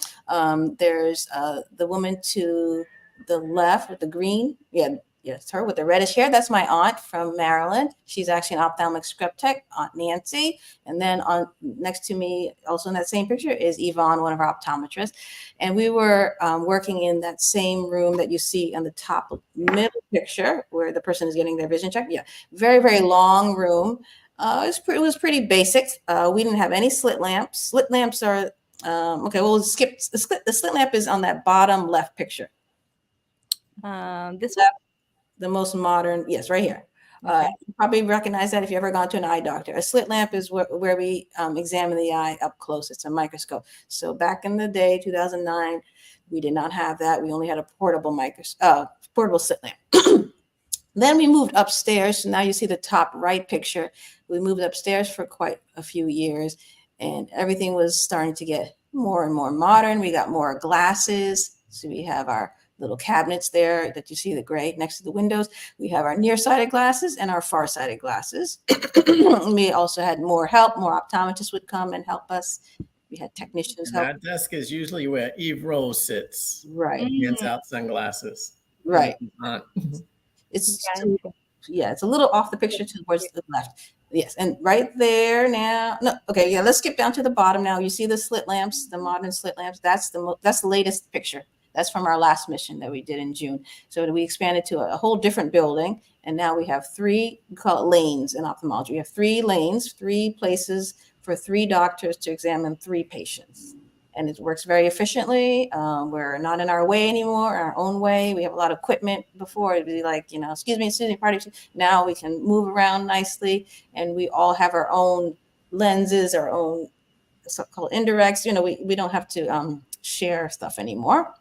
There's the woman to the left with the green. Yeah, it's her with the reddish hair. That's my aunt from Maryland. She's actually an ophthalmic scrub tech, Aunt Nancy. And then on next to me, also in that same picture, is Yvonne, one of our optometrists. And we were working in that same room that you see on the top middle picture where the person is getting their vision check. Yeah, very, very long room. It was pretty basic. We didn't have any slit lamps. Slit lamps are, okay, we'll skip. The slit lamp is on that bottom left picture. This one? The most modern, yes, right here. Okay. You probably recognize that if you've ever gone to an eye doctor. A slit lamp is where we examine the eye up close. It's a microscope. So back in the day, 2009, we did not have that. We only had a portable portable slit lamp. Then we moved upstairs. So now you see the top right picture. We moved upstairs for quite a few years, and everything was starting to get more and more modern. We got more glasses. So we have our little cabinets there that you see, the gray next to the windows. We have our nearsighted glasses and our farsighted glasses. We also had more help. More optometrists would come and help us. We had technicians And help. that desk is usually where Eve Rose sits. Right. Hands out sunglasses. Right. It's it's a little off the picture towards the left. Yes, and right there now. No, okay, yeah. Let's skip down to the bottom now. You see the slit lamps, the modern slit lamps. That's the latest picture. That's from our last mission that we did in June. So we expanded to a whole different building, and now we have we call it lanes in ophthalmology. We have 3 lanes, 3 places for 3 doctors to examine 3 patients. And it works very efficiently. We're not in our way anymore, our own way. We have a lot of equipment. Before it'd be like, excuse me, pardon. Now we can move around nicely, and we all have our own lenses, our own so-called indirects. We don't have to share stuff anymore.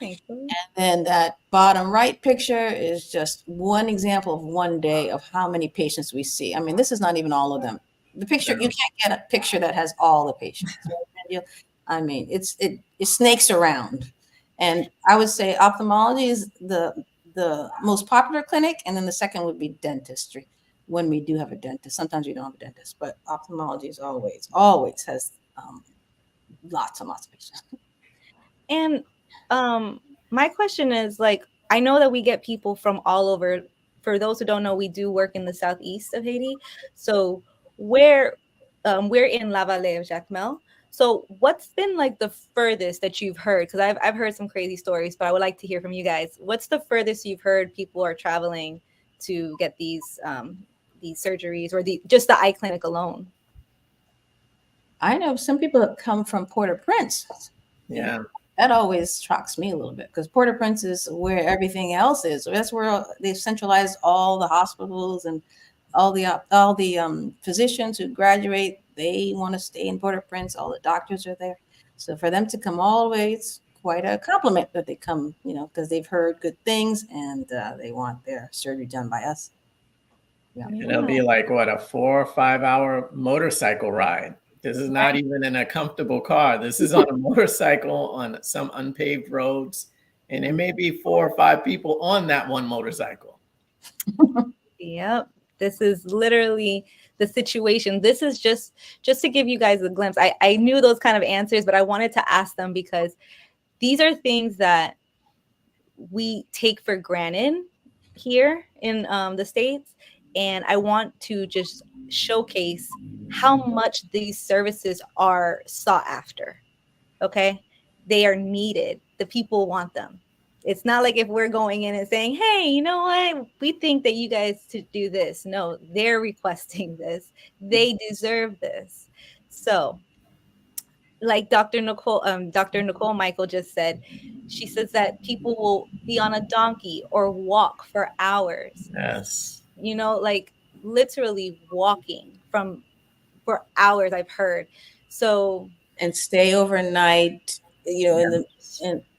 And then that bottom right picture is just one example of one day of how many patients we see. I mean, this is not even all of them. The picture, you can't get a picture that has all the patients. I mean, it snakes around. And I would say ophthalmology is the most popular clinic, and then the second would be dentistry, when we do have a dentist. Sometimes we don't have a dentist, but ophthalmology is always has lots and lots of patients. And my question is, like, I know that we get people from all over. For those who don't know, we do work in the southeast of Haiti. So we're in La Vallée of Jacmel. So what's been like the furthest that you've heard? Because I've heard some crazy stories, but I would like to hear from you guys. What's the furthest you've heard people are traveling to get these surgeries, or just the eye clinic alone? I know some people have come from Port-au-Prince. Yeah. That always shocks me a little bit, because Port-au-Prince is where everything else is. So that's where they've centralized all the hospitals, and all the physicians who graduate, they want to stay in Port-au-Prince. All the doctors are there. So for them to come all the way, it's quite a compliment that they come, because they've heard good things, and they want their surgery done by us. Yeah. And it'll be like, what, a 4 or 5 hour motorcycle ride. This is not even in a comfortable car. This is on a motorcycle on some unpaved roads. And it may be 4 or 5 people on that one motorcycle. Yep. This is literally the situation. This is just to give you guys a glimpse. I knew those kind of answers, but I wanted to ask them because these are things that we take for granted here in the States. And I want to just showcase how much these services are sought after. Okay. They are needed. The people want them. It's not like if we're going in and saying, hey, you know what? We think that you guys should do this. No, they're requesting this. They deserve this. So like Dr. Nicole Michael just said, she says that people will be on a donkey or walk for hours. Yes. Like literally walking for hours, I've heard. So, and stay overnight,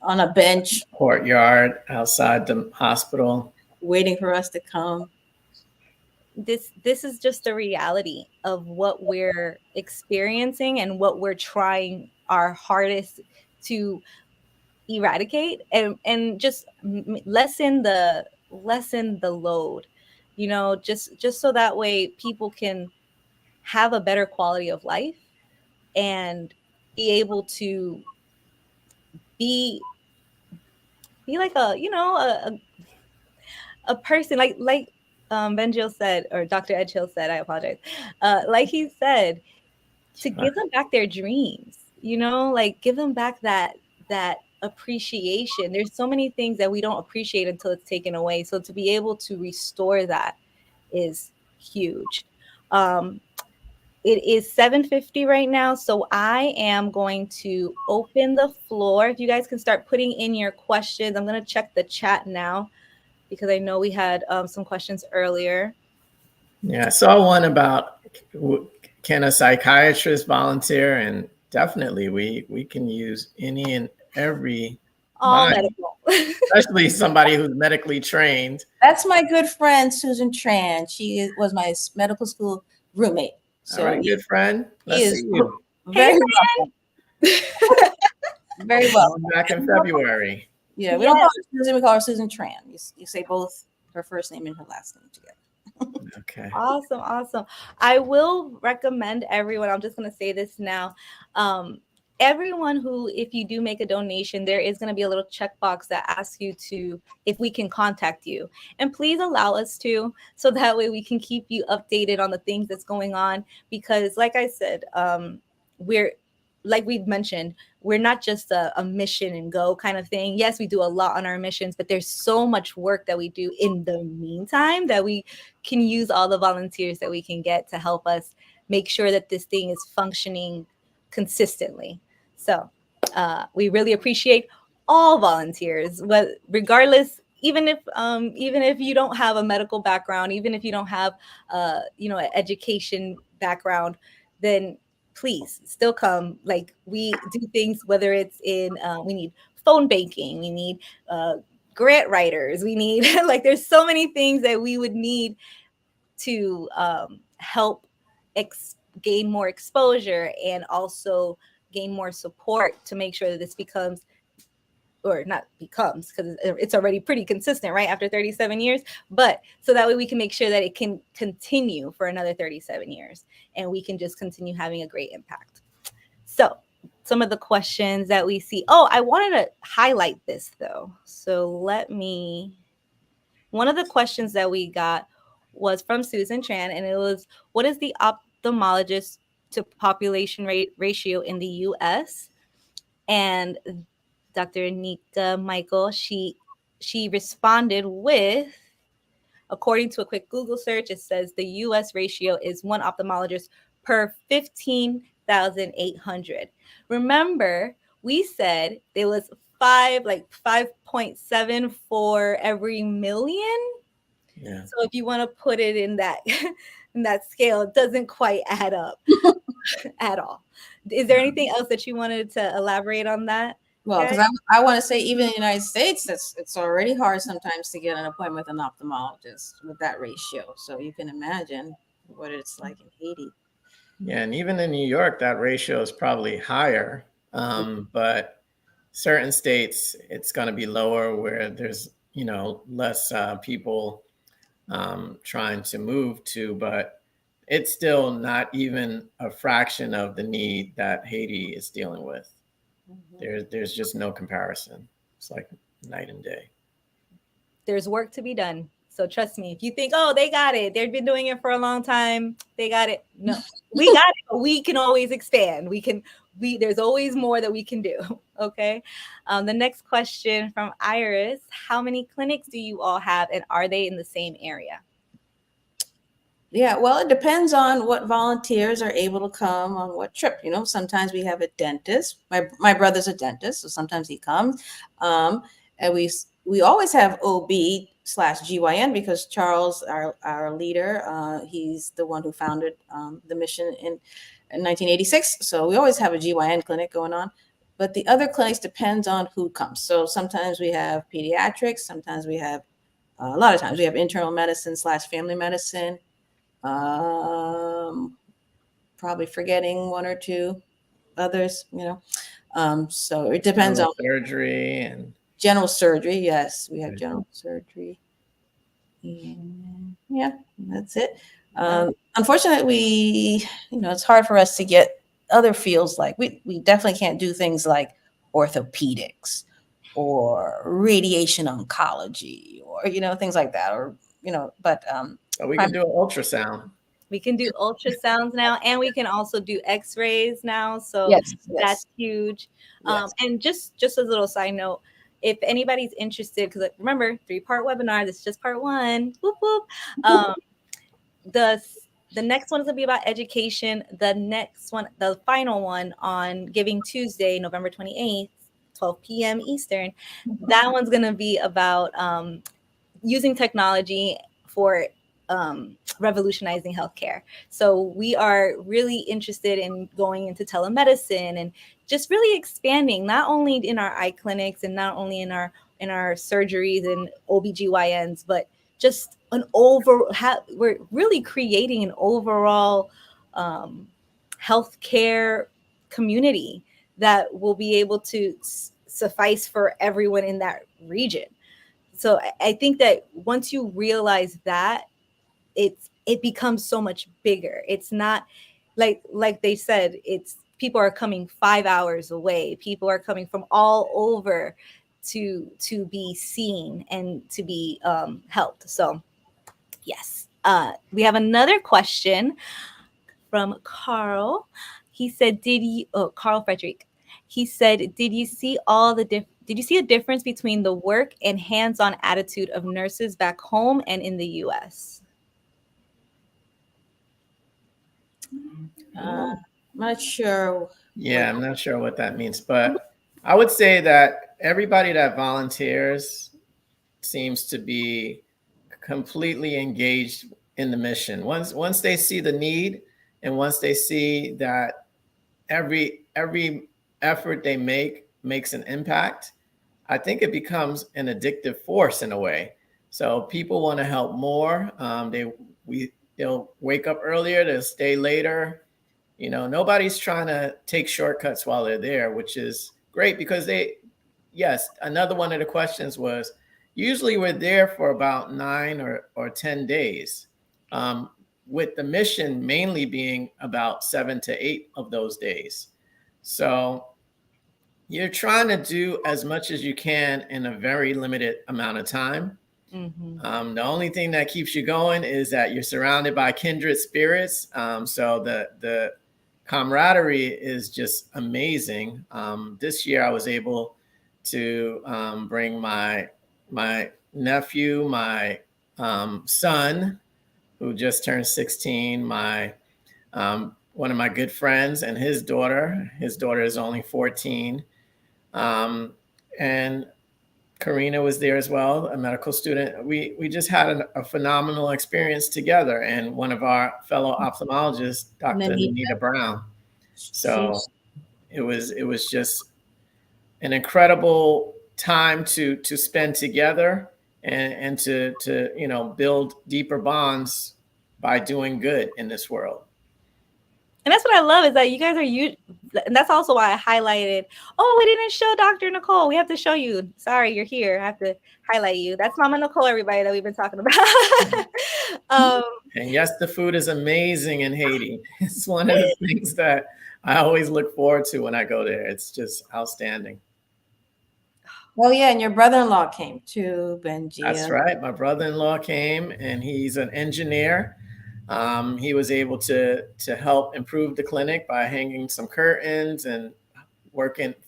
on a bench, courtyard outside the hospital, waiting for us to come. this is just a reality of what we're experiencing and what we're trying our hardest to eradicate, and just lessen the load, just so that way people can have a better quality of life and be able to be like a person, like Benjil said, or Dr. Edchill said, I apologize. Like he said, to give them back their dreams, like give them back that appreciation. There's so many things that we don't appreciate until it's taken away. So to be able to restore that is huge. It is 7:50 right now, so I am going to open the floor. If you guys can start putting in your questions, I'm going to check the chat now because I know we had some questions earlier. Yeah, I saw one about can a psychiatrist volunteer, and definitely we can use any and every All body, medical. especially somebody who's medically trained. That's my good friend Susan Tran. She was my medical school roommate. All right, good friend. He Let's is see you. very welcome. Very welcome. Back in February. Yeah, we don't call her Susan, we call her Susan Tran. You say both her first name and her last name together. Okay. Awesome. I will recommend everyone, I'm just going to say this now. Everyone who, if you do make a donation, there is going to be a little checkbox that asks you if we can contact you. And please allow us to, so that way we can keep you updated on the things that's going on. Because like I said, like we've mentioned, we're not just a mission and go kind of thing. Yes, we do a lot on our missions, but there's so much work that we do in the meantime that we can use all the volunteers that we can get to help us make sure that this thing is functioning consistently. So we really appreciate all volunteers, regardless, even if you don't have a medical background, even if you don't have an education background, then please still come. Like, we do things, whether it's in we need phone banking, we need grant writers, we need like there's so many things that we would need to help gain more exposure and also gain more support to make sure that this becomes, or not becomes, because it's already pretty consistent, right, after 37 years, but so that way we can make sure that it can continue for another 37 years and we can just continue having a great impact. So some of the questions that we see. Oh, I wanted to highlight this though. So one of the questions that we got was from Susan Tran, and it was, what is the ophthalmologist to population ratio in the US? And Dr. Nika Michael, she responded with, according to a quick Google search, it says the US ratio is one ophthalmologist per 15,800. Remember, we said there was 5.7 for every million. Yeah. So if you want to put it in that in that scale, it doesn't quite add up at all. Is there anything else that you wanted to elaborate on that? Well, because I want to say, even in the United States, it's already hard sometimes to get an appointment with an ophthalmologist with that ratio. So you can imagine what it's like in Haiti. Yeah, and even in New York, that ratio is probably higher. But certain states, it's going to be lower where there's less people trying to move to, but it's still not even a fraction of the need that Haiti is dealing with. There's just no comparison. It's like night and day. There's work to be done. So trust me, if you think, oh, they got it, they've been doing it for a long time, they got it. No, we got it, but we can always expand. There's always more that we can do. Okay. The next question from Iris: how many clinics do you all have, and are they in the same area? Yeah, well, it depends on what volunteers are able to come on what trip. Sometimes we have a dentist. My brother's a dentist, so sometimes he comes. And we always have OB/GYN because Charles, our leader, he's the one who founded the mission in 1986. So we always have a GYN clinic going on. But the other clinics depends on who comes. So sometimes we have pediatrics. Sometimes we have, a lot of times we have internal medicine/family medicine. Probably forgetting one or two others, so it depends General on surgery and general surgery. Yes, we have general surgery. And yeah, that's it. Unfortunately, it's hard for us to get other fields like we definitely can't do things like orthopedics or radiation oncology or things like that or but so we can do an ultrasound. We can do ultrasounds now, and we can also do X-rays now. So yes, that's yes, huge. yes. And just a little side note, if anybody's interested, because remember, 3-part webinar. This is just part one. Whoop whoop. Um, the the next one is gonna be about education. The next one, the final one, on Giving Tuesday, November 28th, 12 p.m. Eastern. That one's gonna be about using technology for revolutionizing healthcare. So we are really interested in going into telemedicine and just really expanding, not only in our eye clinics and not only in our surgeries and OBGYNs, but just we're really creating an overall healthcare community that will be able to suffice for everyone in that region. So I think that once you realize that, it becomes so much bigger. It's not like they said, it's people are coming 5 hours away. People are coming from all over to be seen and to be helped. So yes, we have another question from Carl. He said, "Did you?" Oh, Carl Frederick. He said, "Did you see Did you see a difference between the work and hands-on attitude of nurses back home and in the U.S.?" I'm not sure. Yeah, I'm not sure what that means, but I would say that everybody that volunteers seems to be completely engaged in the mission. Once they see the need, and once they see that every effort they make makes an impact, I think it becomes an addictive force in a way. So people want to help more. They'll wake up earlier, they'll stay later. Nobody's trying to take shortcuts while they're there, which is great because yes, another one of the questions was usually we're there for about 9 or 10 days, with the mission mainly being about 7 to 8 of those days. So you're trying to do as much as you can in a very limited amount of time. Mm-hmm. The only thing that keeps you going is that you're surrounded by kindred spirits. So the camaraderie is just amazing. This year I was able to bring my nephew, my son, who just turned 16, my one of my good friends, and his daughter. His daughter is only 14, and Karina was there as well, a medical student. We just had a phenomenal experience together, and one of our fellow ophthalmologists, Dr. Nanita Brown. So it was just an incredible time to spend together, and to build deeper bonds by doing good in this world. And that's what I love, is that you guys are you. And that's also why I highlighted. Oh, we didn't show Dr. Nicole. We have to show you. Sorry, you're here. I have to highlight you. That's Mama Nicole, everybody, that we've been talking about. And yes, the food is amazing in Haiti. It's one of the things that I always look forward to when I go there. It's just outstanding. Oh yeah, and your brother-in-law came too, Benji. That's right. My brother-in-law came, and he's an engineer. He was able to help improve the clinic by hanging some curtains and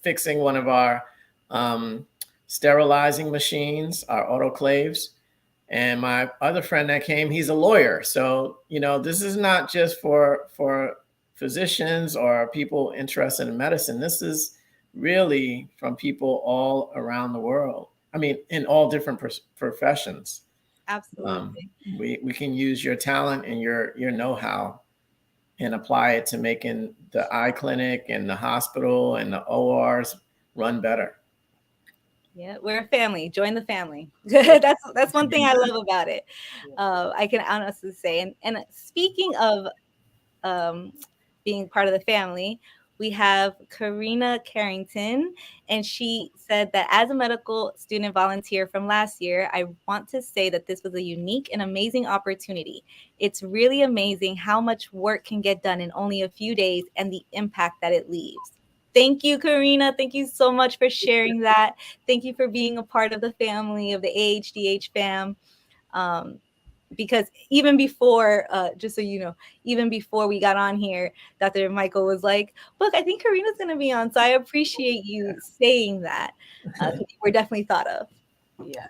fixing one of our sterilizing machines, our autoclaves. And my other friend that came, he's a lawyer. So, this is not just for physicians or people interested in medicine. This is really from people all around the world. I mean, in all different professions. Absolutely. We can use your talent and your know-how and apply it to making the eye clinic and the hospital and the ORs run better. Yeah, we're a family. Join the family. That's one thing I love about it. I can honestly say. And speaking of um, being part of the family, we have Karina Carrington, and she said that as a medical student volunteer from last year, I want to say that this was a unique and amazing opportunity. It's really amazing how much work can get done in only a few days and the impact that it leaves. Thank you, Karina. Thank you so much for sharing that. Thank you for being a part of the family of the AHDH fam. Um, because even before, just so you know, even before we got on here, Dr. Michael was like, "Look, I think Karina's going to be on." So I appreciate you saying that. We're definitely thought of. Yeah.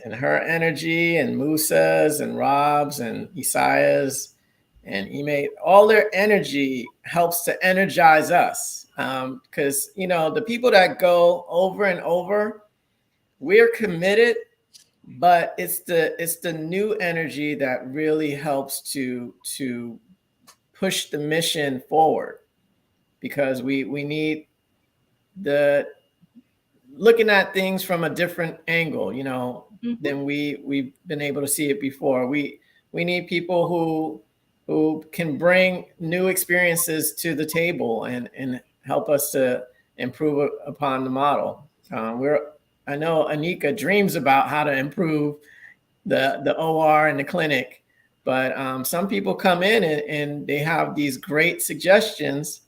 And her energy and Musa's and Rob's and Isaiah's and Ime, all their energy helps to energize us. Because, the people that go over and over, we're committed, but it's the new energy that really helps to push the mission forward, because we need the looking at things from a different angle, than we've been able to see it before. We need people who can bring new experiences to the table and help us to improve upon the model. I know Anika dreams about how to improve the OR and the clinic, but some people come in and they have these great suggestions,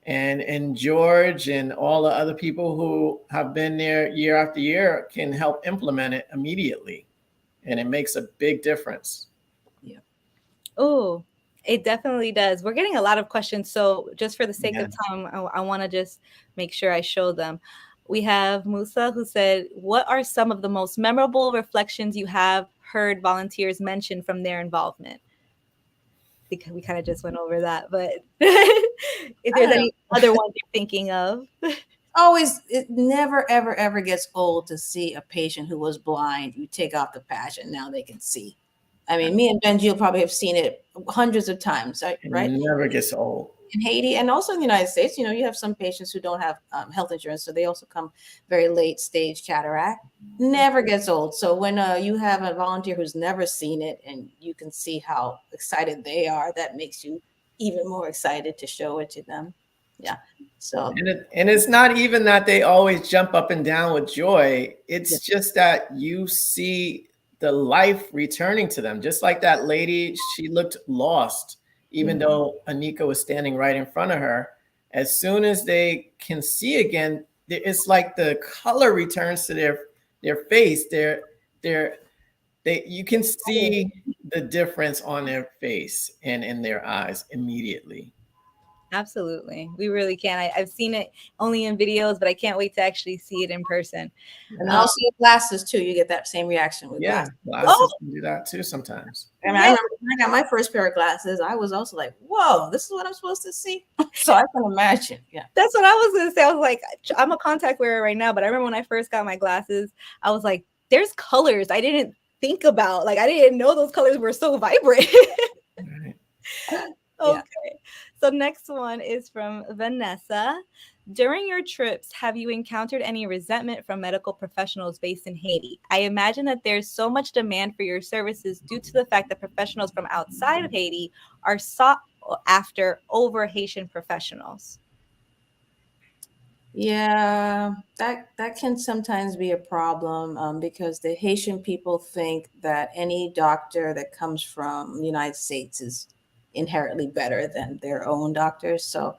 and George and all the other people who have been there year after year can help implement it immediately, and it makes a big difference. Yeah. Oh, it definitely does. We're getting a lot of questions. So, just for the sake of time, I want to just make sure I show them. We have Musa who said, "What are some of the most memorable reflections you have heard volunteers mention from their involvement?" Because we kind of just went over that, but if there's any other ones you're thinking of. Always, it never, ever, ever gets old to see a patient who was blind. You take off the patch and now they can see. I mean, me and Benji probably have seen it hundreds of times, right? It never gets old. In Haiti and also in the United States, you have some patients who don't have health insurance, so they also come very late stage cataract. Never gets old. So when you have a volunteer who's never seen it and you can see how excited they are, that makes you even more excited to show it to them. Yeah. So and it's not even that they always jump up and down with joy. It's just that you see the life returning to them. Just like that lady, she looked lost, even though Anika was standing right in front of her. As soon as they can see again, it's like the color returns to their face. You can see the difference on their face and in their eyes immediately. Absolutely. We really can. I've seen it only in videos, but I can't wait to actually see it in person. And also glasses too. You get that same reaction with glasses. Glasses can do that too sometimes. I mean, I remember when I got my first pair of glasses, I was also like, whoa, this is what I'm supposed to see. So I can imagine. Yeah. That's what I was going to say. I was like, I'm a contact wearer right now, but I remember when I first got my glasses, I was like, there's colors I didn't think about. Like, I didn't know those colors were so vibrant. Okay. So next one is from Vanessa. During your trips, have you encountered any resentment from medical professionals based in Haiti? I imagine that there's so much demand for your services due to the fact that professionals from outside of Haiti are sought after over Haitian professionals. Yeah, that can sometimes be a problem because the Haitian people think that any doctor that comes from the United States is inherently better than their own doctors. So,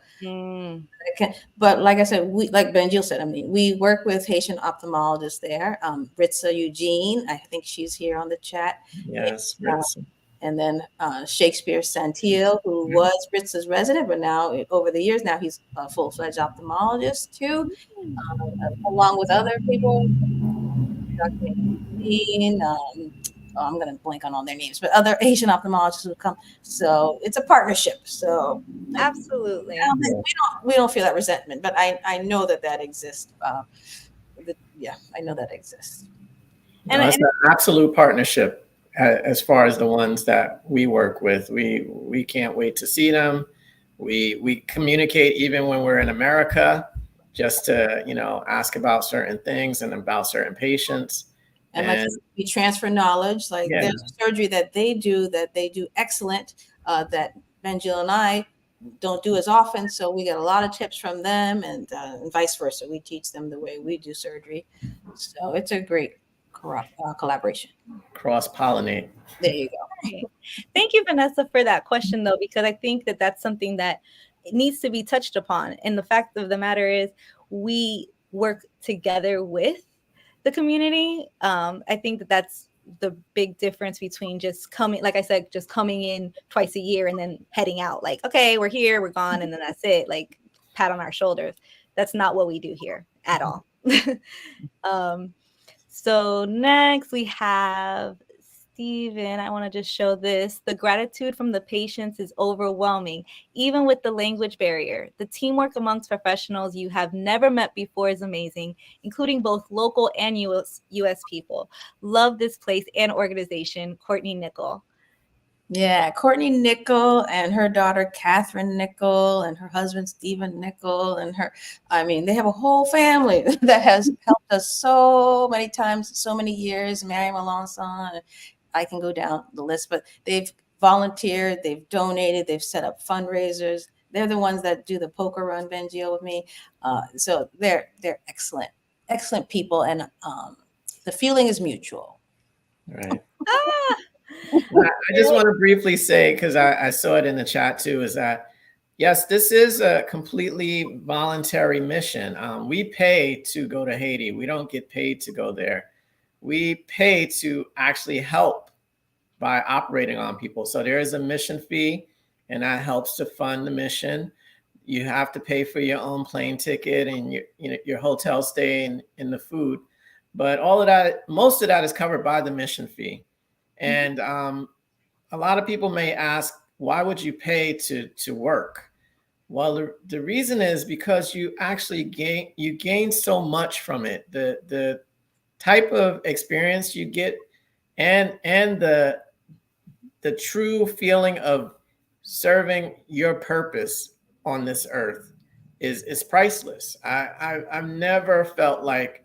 but like I said, like Benjil said, I mean, we work with Haitian ophthalmologists there. Ritza Eugene, I think she's here on the chat. Yes, Ritza. And then Shakespeare Santil, who was Ritza's resident, but now over the years, now he's a full-fledged ophthalmologist too, along with other people. Dr. I'm going to blank on all their names, but other Asian ophthalmologists who come. So it's a partnership. So absolutely, we don't feel that resentment, but I know that exists. Yeah, I know that exists. And it's an absolute partnership. As far as the ones that we work with, we can't wait to see them. We communicate even when we're in America. just to, ask about certain things and about certain patients. And like we transfer knowledge, like Yeah. there's surgery that they do excellent, that Benjil and I don't do as often. So we get a lot of tips from them, and vice versa. We teach them the way we do surgery. So it's a great collaboration. Cross-pollinate. There you go. Thank you, Vanessa, for that question, though, because I think that that's something that needs to be touched upon. And the fact of the matter is, we work together with the community. I think that that's the big difference between just coming, like I said, just coming in twice a year and then heading out. Like, okay, we're here, we're gone, and then that's it. Like, pat on our shoulders. That's not what we do here at all. So next we have Steven. I want to just show this. The gratitude from the patients is overwhelming, even with the language barrier. The teamwork amongst professionals you have never met before is amazing, including both local and US people. Love this place and organization. Courtney Nickel. Yeah, Courtney Nickel and her daughter Catherine Nickel and her husband Stephen Nickel and they have a whole family that has helped us so many times, so many years. Mary Melanson, I can go down the list, but they've volunteered, they've donated, they've set up fundraisers. They're the ones that do the poker run, Benjio, with me. So they're excellent people, and the feeling is mutual. Right. I just want to briefly say, because I saw it in the chat too, is that, yes, this is a completely voluntary mission. We pay to go to Haiti. We don't get paid to go there. We pay to actually help by operating on people. So there is a mission fee, and that helps to fund the mission. You have to pay for your own plane ticket and your hotel stay and the food. But all of that, most of that is covered by the mission fee. And a lot of people may ask, why would you pay to work? Well, the reason is because you actually gain so much from it. The type of experience you get and the true feeling of serving your purpose on this earth is priceless. I've never felt like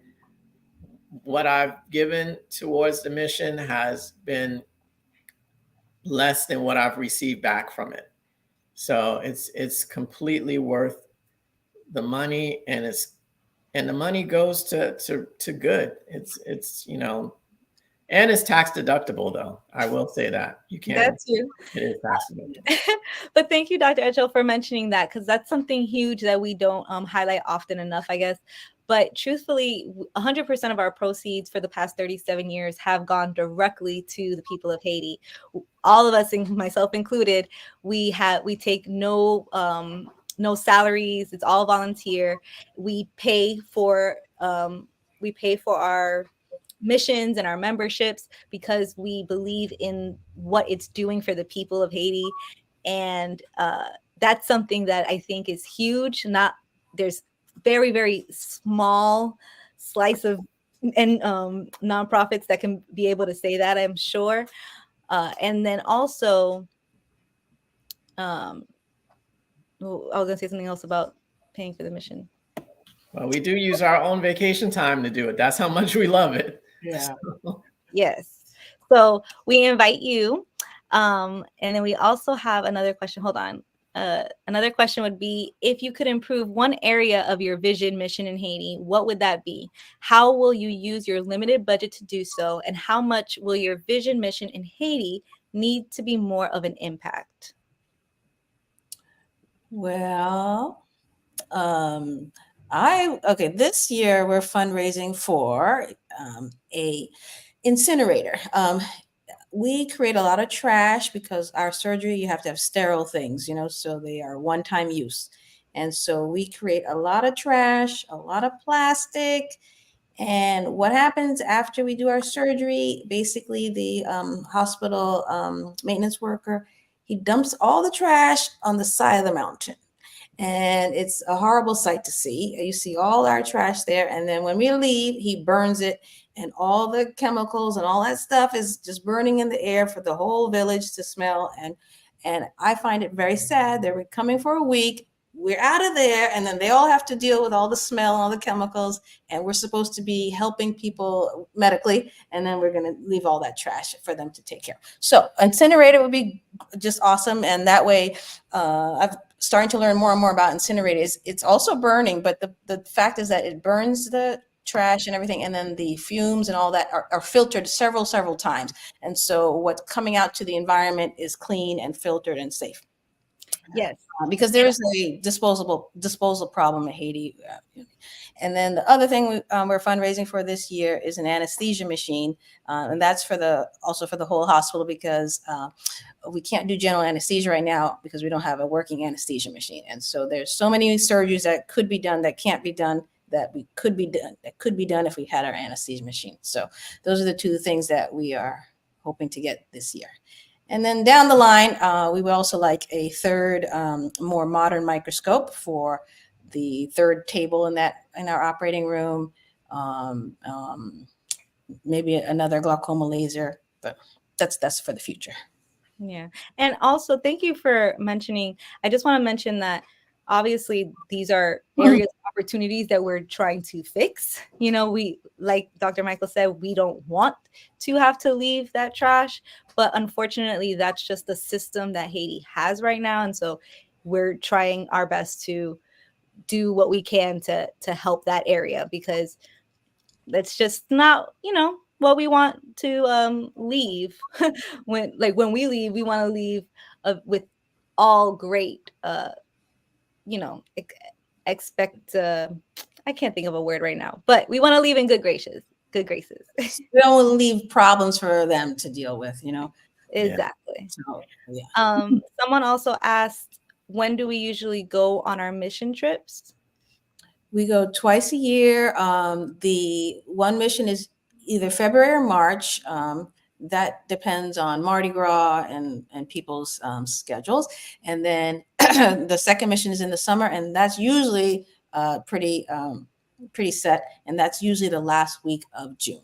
what I've given towards the mission has been less than what I've received back from it. So it's completely worth the money, and the money goes to good. It's and it's tax deductible, though. I will say that you can't. That's you. It is tax deductible. But thank you, Dr. Edgel, for mentioning that, because that's something huge that we don't highlight often enough, I guess. But truthfully, 100% of our proceeds for the past 37 years have gone directly to the people of Haiti. All of us, myself included, we take no salaries. It's all volunteer. We pay for our missions and our memberships because we believe in what it's doing for the people of Haiti. And that's something that I think is huge. There's very, very small slice of nonprofits that can be able to say that, I'm sure. And then also, I was going to say something else about paying for the mission. Well, we do use our own vacation time to do it. That's how much we love it. Yeah. So. Yes. So we invite you. And then we also have another question. Hold on. Another question would be, if you could improve one area of your vision mission in Haiti, what would that be? How will you use your limited budget to do so? And how much will your vision mission in Haiti need to be more of an impact? Well, this year we're fundraising for a incinerator. We create a lot of trash because our surgery, you have to have sterile things, so they are one-time use. And so we create a lot of trash, a lot of plastic. And what happens after we do our surgery, basically the hospital maintenance worker, he dumps all the trash on the side of the mountain. And it's a horrible sight to see. You see all our trash there. And then when we leave, he burns it. And all the chemicals and all that stuff is just burning in the air for the whole village to smell. And I find it very sad. They were coming for a week. we're out of there, and then they all have to deal with all the smell and all the chemicals, and we're supposed to be helping people medically, and then we're going to leave all that trash for them to take care of. So incinerator would be just awesome, and that way I'm starting to learn more and more about incinerators. It's also burning, but the fact is that it burns the trash and everything, and then the fumes and all that are filtered several times, and so what's coming out to the environment is clean and filtered and safe. Yes. Because there is a disposal problem in Haiti. And then the other thing we're fundraising for this year is an anesthesia machine. And that's also for the whole hospital, because we can't do general anesthesia right now because we don't have a working anesthesia machine. And so there's so many surgeries that could be done that can't be done that could be done if we had our anesthesia machine. So those are the two things that we are hoping to get this year. And then down the line, we would also like a third, more modern microscope for the third table in our operating room. Maybe another glaucoma laser, but that's for the future. Yeah. And also, thank you for mentioning. I just want to mention that obviously these are areas of opportunities that we're trying to fix. We, like Dr. Michael said, we don't want to have to leave that trash, but unfortunately, that's just the system that Haiti has right now. And so we're trying our best to do what we can to help that area, because that's just not, what we want to leave. when we leave, we want to leave with all great expect I can't think of a word right now, but we want to leave in good graces. We don't want to leave problems for them to deal with, Exactly. Yeah. So, yeah. Someone also asked, when do we usually go on our mission trips? We go twice a year. The one mission is either February or March. That depends on Mardi Gras and people's schedules. And then the second mission is in the summer, and that's usually pretty set. And that's usually the last week of June.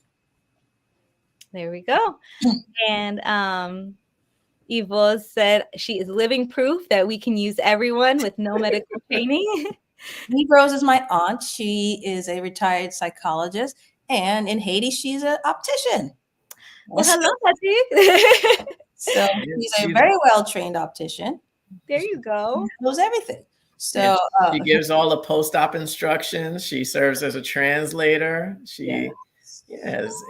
There we go. And Yvonne said she is living proof that we can use everyone with no medical training. Rose is my aunt. She is a retired psychologist, and in Haiti, she's an optician. Well, hello, Patrick. So she's a very well-trained optician. There you go. She knows everything. So she gives all the post-op instructions. She serves as a translator. She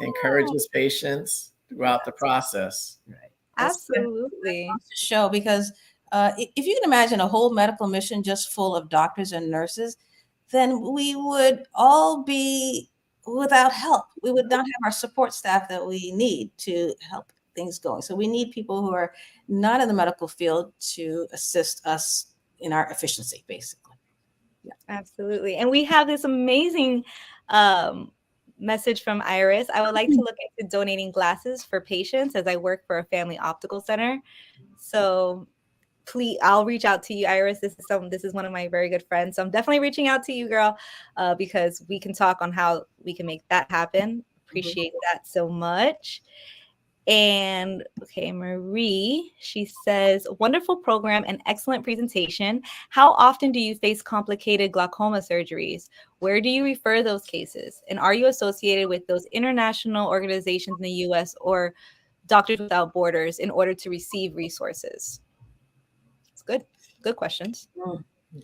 encourages patients throughout the process. Right. Absolutely. Show, because if you can imagine a whole medical mission just full of doctors and nurses, then we would all be without help. We would not have our support staff that we need to help things going. So we need people who are not in the medical field to assist us in our efficiency, basically. Yeah. Absolutely. And we have this amazing message from Iris. I would like to look into donating glasses for patients, as I work for a family optical center. So please, I'll reach out to you, Iris. This is one of my very good friends. So I'm definitely reaching out to you, girl, because we can talk on how we can make that happen. Appreciate that so much. And okay, Marie, she says, wonderful program and excellent presentation. How often do you face complicated glaucoma surgeries? Where do you refer those cases? And are you associated with those international organizations in the US or Doctors Without Borders in order to receive resources? It's good. Good questions.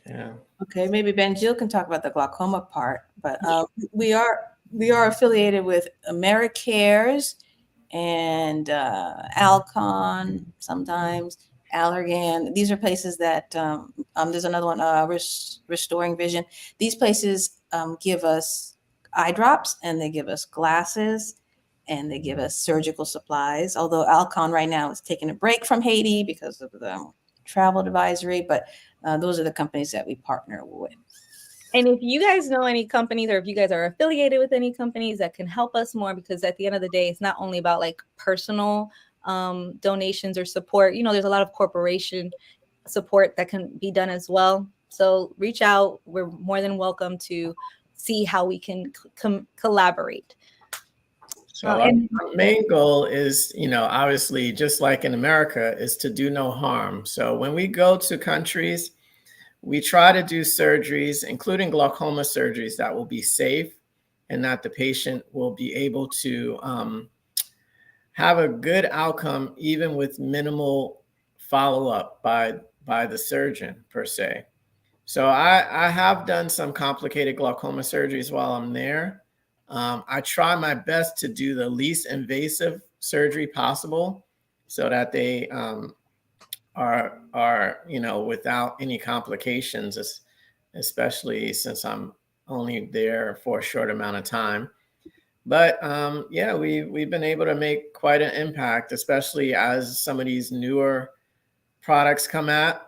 Yeah. Okay, maybe Benjil can talk about the glaucoma part, but we are affiliated with AmeriCares and Alcon, sometimes Allergan. These are places that there's another one, Restoring Vision. These places give us eye drops, and they give us glasses, and they give us surgical supplies. Although Alcon right now is taking a break from Haiti because of the travel advisory, but those are the companies that we partner with. And if you guys know any companies, or if you guys are affiliated with any companies that can help us more, because at the end of the day, it's not only about like personal donations or support. There's a lot of corporation support that can be done as well. So reach out. We're more than welcome to see how we can collaborate. So our main goal is, obviously, just like in America, is to do no harm. So when we go to countries, we try to do surgeries, including glaucoma surgeries, that will be safe and that the patient will be able to have a good outcome, even with minimal follow-up by the surgeon per se. So I have done some complicated glaucoma surgeries while I'm there. I try my best to do the least invasive surgery possible so that they are without any complications, especially since I'm only there for a short amount of time. But yeah, we've been able to make quite an impact, especially as some of these newer products come out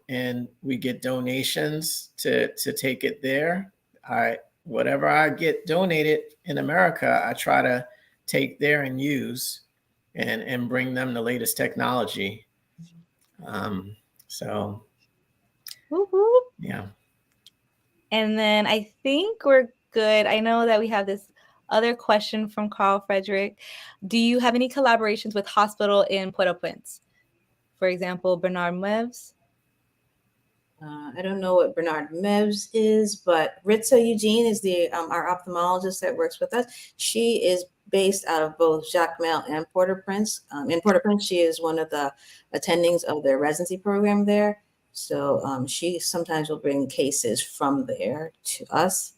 and we get donations to take it there. I Whatever I get donated in America, I try to take there and use and bring them the latest technology. So Woo-hoo. yeah. And then I think we're good. I know that we have this other question from Carl Frederick. Do you have any collaborations with hospital in Port-au-Prince? For example, Bernard Meves? I don't know what Bernard Meves is, but Ritza Eugene is the our ophthalmologist that works with us. She is based out of both Jacmel and Port-au-Prince. In Port-au-Prince, she is one of the attendings of their residency program there. So she sometimes will bring cases from there to us.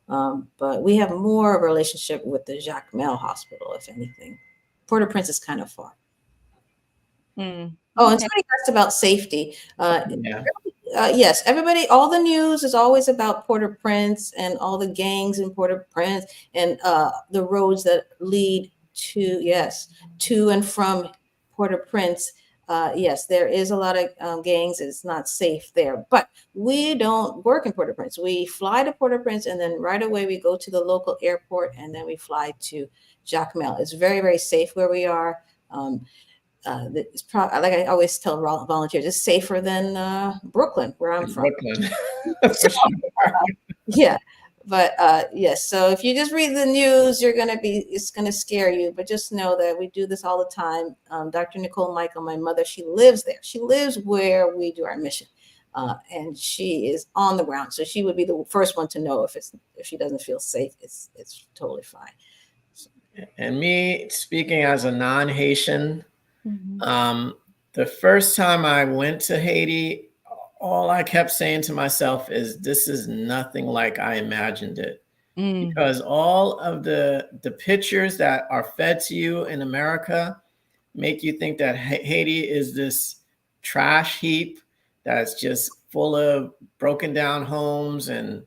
But we have more of a relationship with the Jacmel Hospital, if anything. Port-au-Prince is kind of far. Mm. Oh, and Okay. somebody asked about safety. Yeah. Yes, everybody, all the news is always about Port-au-Prince and all the gangs in Port-au-Prince and the roads that lead to and from Port-au-Prince. Yes, there is a lot of gangs. It's not safe there, but we don't work in Port-au-Prince. We fly to Port-au-Prince and then right away we go to the local airport and then we fly to Jacmel. It's very, very safe where we are. It's probably, like I always tell volunteers, it's safer than Brooklyn, where I'm from. Brooklyn. For sure. Yeah, but yes. So if you just read the news, it's gonna scare you. But just know that we do this all the time. Dr. Nicole Michael, my mother, she lives there. She lives where we do our mission, and she is on the ground. So she would be the first one to know if she doesn't feel safe. It's totally fine. And me speaking as a non-Haitian, Mhm. the first time I went to Haiti, all I kept saying to myself is, this is nothing like I imagined it. Mm. Because all of the pictures that are fed to you in America make you think that Haiti is this trash heap that's just full of broken down homes and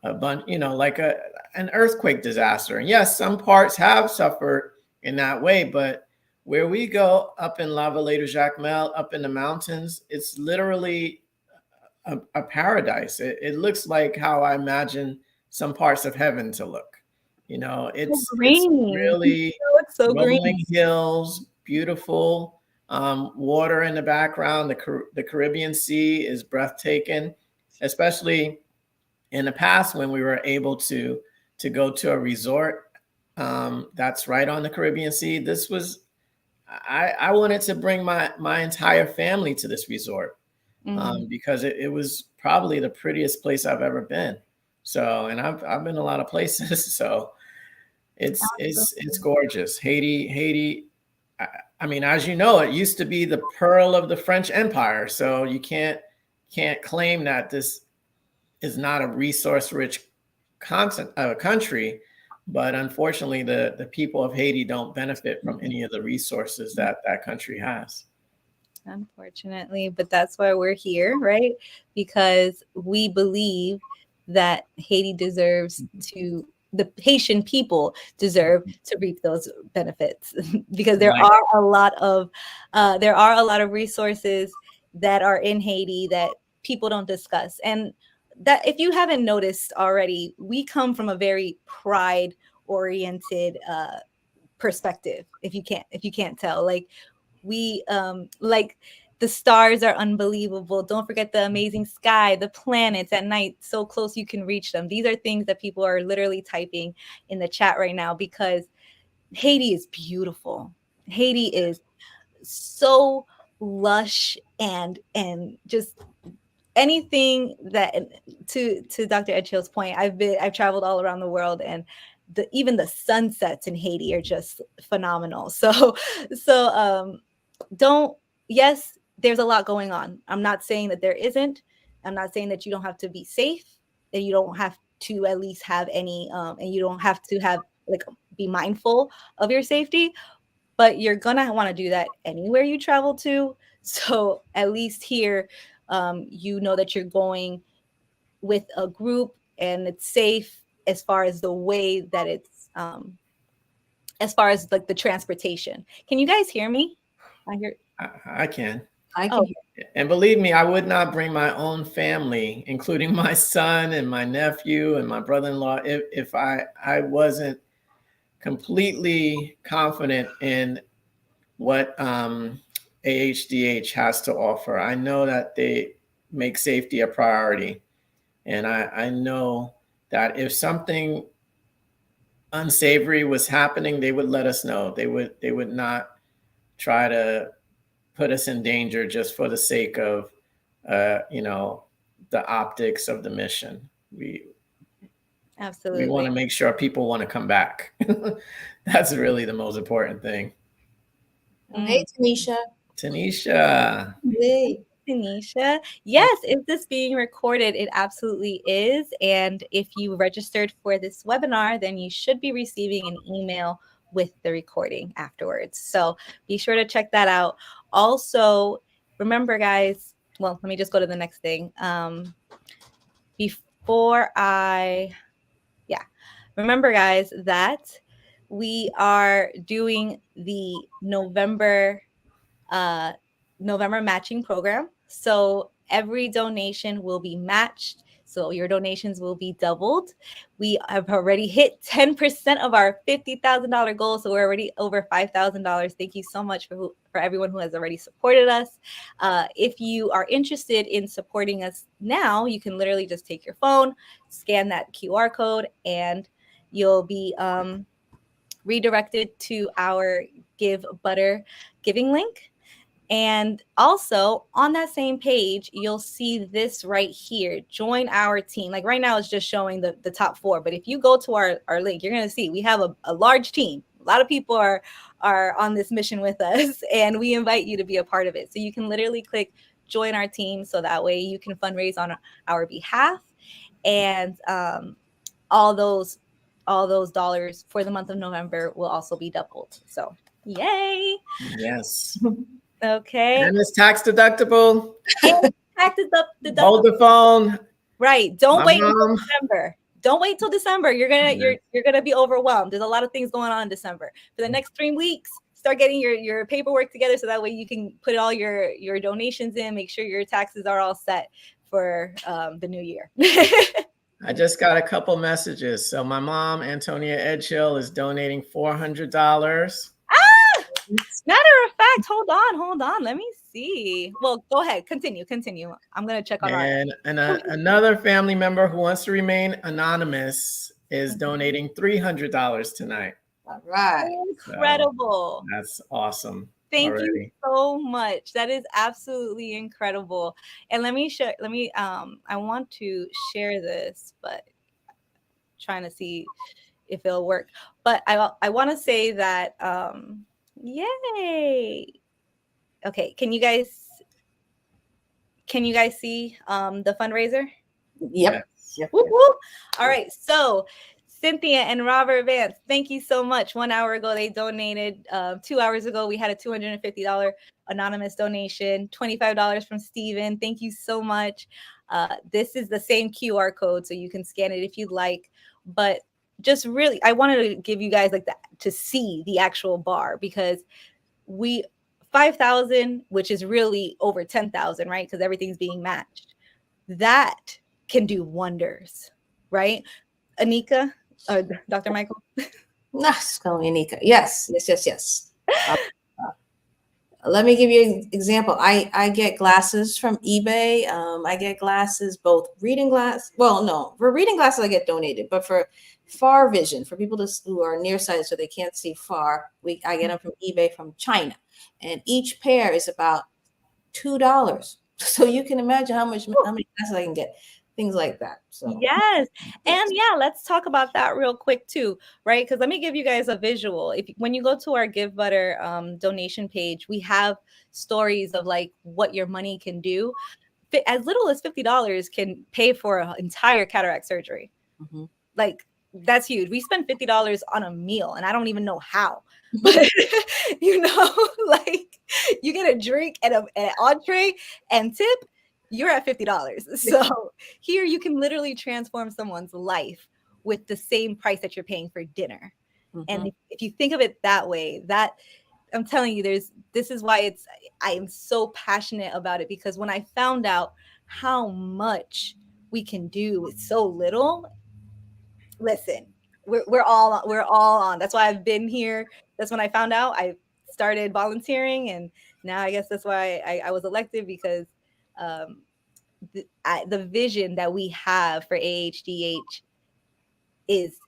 a bunch, like an earthquake disaster. And yes, some parts have suffered in that way, but where we go up in La Vallée de Jacmel, up in the mountains, it's literally a paradise. It looks like how I imagine some parts of heaven to look. So It's green. really It's so green. rolling hills, beautiful, water in the background. The Caribbean Sea is breathtaking, especially in the past when we were able to go to a resort that's right on the Caribbean Sea. This was I wanted to bring my entire family to this resort because it was probably the prettiest place I've ever been. So, and I've been a lot of places. So it's gorgeous. Haiti. I mean, as you know, it used to be the pearl of the French Empire. So you can't claim that this is not a resource-rich country, but unfortunately, the people of Haiti don't benefit from any of the resources that country has. Unfortunately, but that's why we're here, right? Because we believe that the Haitian people deserve to reap those benefits because Right. there are a lot of resources that are in Haiti that people don't discuss. And that, if you haven't noticed already, we come from a very pride oriented perspective. If you can't tell, we like the stars are unbelievable. Don't forget the amazing sky, the planets at night, so close you can reach them. These are things that people are literally typing in the chat right now because Haiti is beautiful. Haiti is so lush and just anything that, to Dr. Edchill's point, I've traveled all around the world, and even the sunsets in Haiti are just phenomenal. So don't, yes, there's a lot going on. I'm not saying that there isn't. I'm not saying that you don't have to be safe, that you don't have to at least have any, and you don't have to have, like, be mindful of your safety, but you're gonna want to do that anywhere you travel to. So at least here, you know that you're going with a group and it's safe, as far as the way that it's, as far as like the transportation. Can you guys hear me? I can. I can Oh, hear. And believe me, I would not bring my own family, including my son and my nephew and my brother-in-law, if I wasn't completely confident in what AHDH has to offer. I know that they make safety a priority. And I know that if something unsavory was happening, they would let us know. They would not try to put us in danger just for the sake of the optics of the mission. We absolutely. want to make sure people want to come back. That's really the most important thing. Hey, Tanisha. Tanisha. Hey. Tanisha. Yes, is this being recorded? It absolutely is. And if you registered for this webinar, then you should be receiving an email with the recording afterwards. So be sure to check that out. Also, remember, guys, well, let me just go to the next thing. Remember, guys, that we are doing the November matching program. So every donation will be matched. So your donations will be doubled. We have already hit 10% of our $50,000 goal. So we're already over $5,000. Thank you so much for everyone who has already supported us. If you are interested in supporting us now, you can literally just take your phone, scan that QR code, and you'll be redirected to our Give Butter giving link. And also on that same page, you'll see this right here, join our team. Like right now it's just showing the top 4. But if you go to our link, you're going to see we have a large team. A lot of people are on this mission with us, and we invite you to be a part of it. So you can literally click join our team. So that way you can fundraise on our behalf. And all those dollars for the month of November will also be doubled. So yay. Yes. Okay. And it's tax deductible. Tax deductible. Hold the phone. Right. Don't wait until December. Don't wait till December. You're gonna be overwhelmed. There's a lot of things going on in December. For the next 3 weeks, start getting your paperwork together so that way you can put all your donations in. Make sure your taxes are all set for the new year. I just got a couple messages. So my mom, Antonia Edgehill, is donating $400. Matter of fact, hold on. Let me see. Well, go ahead. Continue. I'm going to check on And another family member who wants to remain anonymous is donating $300 tonight. All right. Incredible. So that's awesome. Thank you so much. That is absolutely incredible. And I want to share this, but trying to see if it'll work. But I want to say that, yay. Okay. Can you guys see the fundraiser? Yep. Woo, woo. All right. So Cynthia and Robert Vance, thank you so much. 1 hour ago, they donated. 2 hours ago, we had a $250 anonymous donation, $25 from Steven. Thank you so much. This is the same QR code, so you can scan it if you'd like. But just really, I wanted to give you guys to see the actual bar, because 5,000, which is really over 10,000, right? Because everything's being matched. That can do wonders, right? Anika, Dr. Michael? Anika. Yes. Let me give you an example. I get glasses from eBay. I get glasses, both reading glass. Well, no, for reading glasses, I get donated. But for far vision, for people who are nearsighted so they can't see far, I get them from eBay from China. And each pair is about $2 So you can imagine how many classes I can get, things like that. So Yes. And yeah, let's talk about that real quick too, right? Because let me give you guys a visual. If when you go to our Give Butter donation page, we have stories of like what your money can do. As little as $50 can pay for an entire cataract surgery. Mhm. Like that's huge. We spend $50 on a meal and I don't even know how. But you know, like you get a drink and an entree and tip, you're at $50. So here you can literally transform someone's life with the same price that you're paying for dinner. And if you think of it that way, that I'm telling you, this is why I am so passionate about it, because when I found out how much we can do with so little, listen, we're all on. That's why I've been here. That's when I found out. I started volunteering, and now I guess that's why I was elected, because um, the vision that we have for AHDH is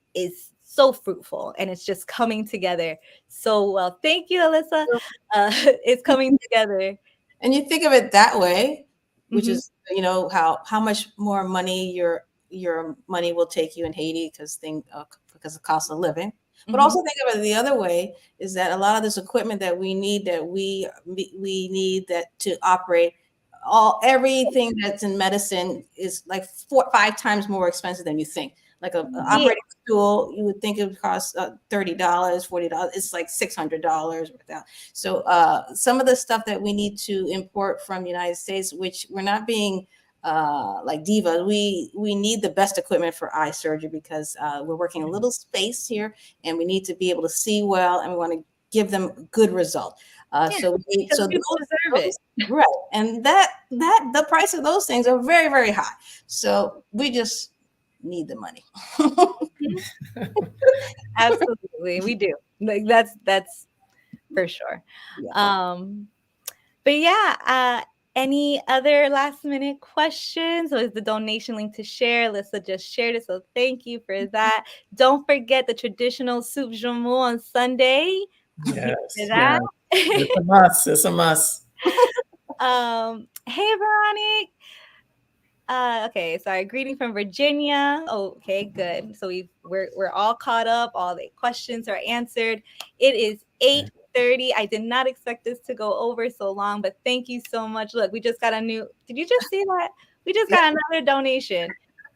so fruitful, and it's just coming together so well. Thank you, Alyssa. It's coming together. And you think of it that way, which Mhm. is, you know, how much more money your money will take you in Haiti because of cost of living. But Mhm. also think of it the other way, is that a lot of this equipment that we need, we need that to operate everything that's in medicine is like 4 or 5 times more expensive than you think. Like a Yeah. operating stool, you would think it would cost $30, $40. It's like $600 without. So some of the stuff that we need to import from the United States, which we're not being like divas, we need the best equipment for eye surgery, because we're working a little space here, and we need to be able to see well, and we want to give them good result. Yeah, So because people deserve it. right, and that the price of those things are very, very high. So we just need the money. Absolutely, we do. Like that's for sure. Yeah. But yeah, any other last minute questions? Or is the donation link to share? Alyssa just shared it, so thank you for that. Don't forget the traditional soup jamu on Sunday. Yes, For yeah. that. It's a must. It's a must. Hey Veronique. Okay, sorry. Greeting from Virginia. Oh, okay, good. So we're all caught up. All the questions are answered. It is 8:30. I did not expect this to go over so long, but thank you so much. Look, we just got a new. Did you just see that? We just got another donation.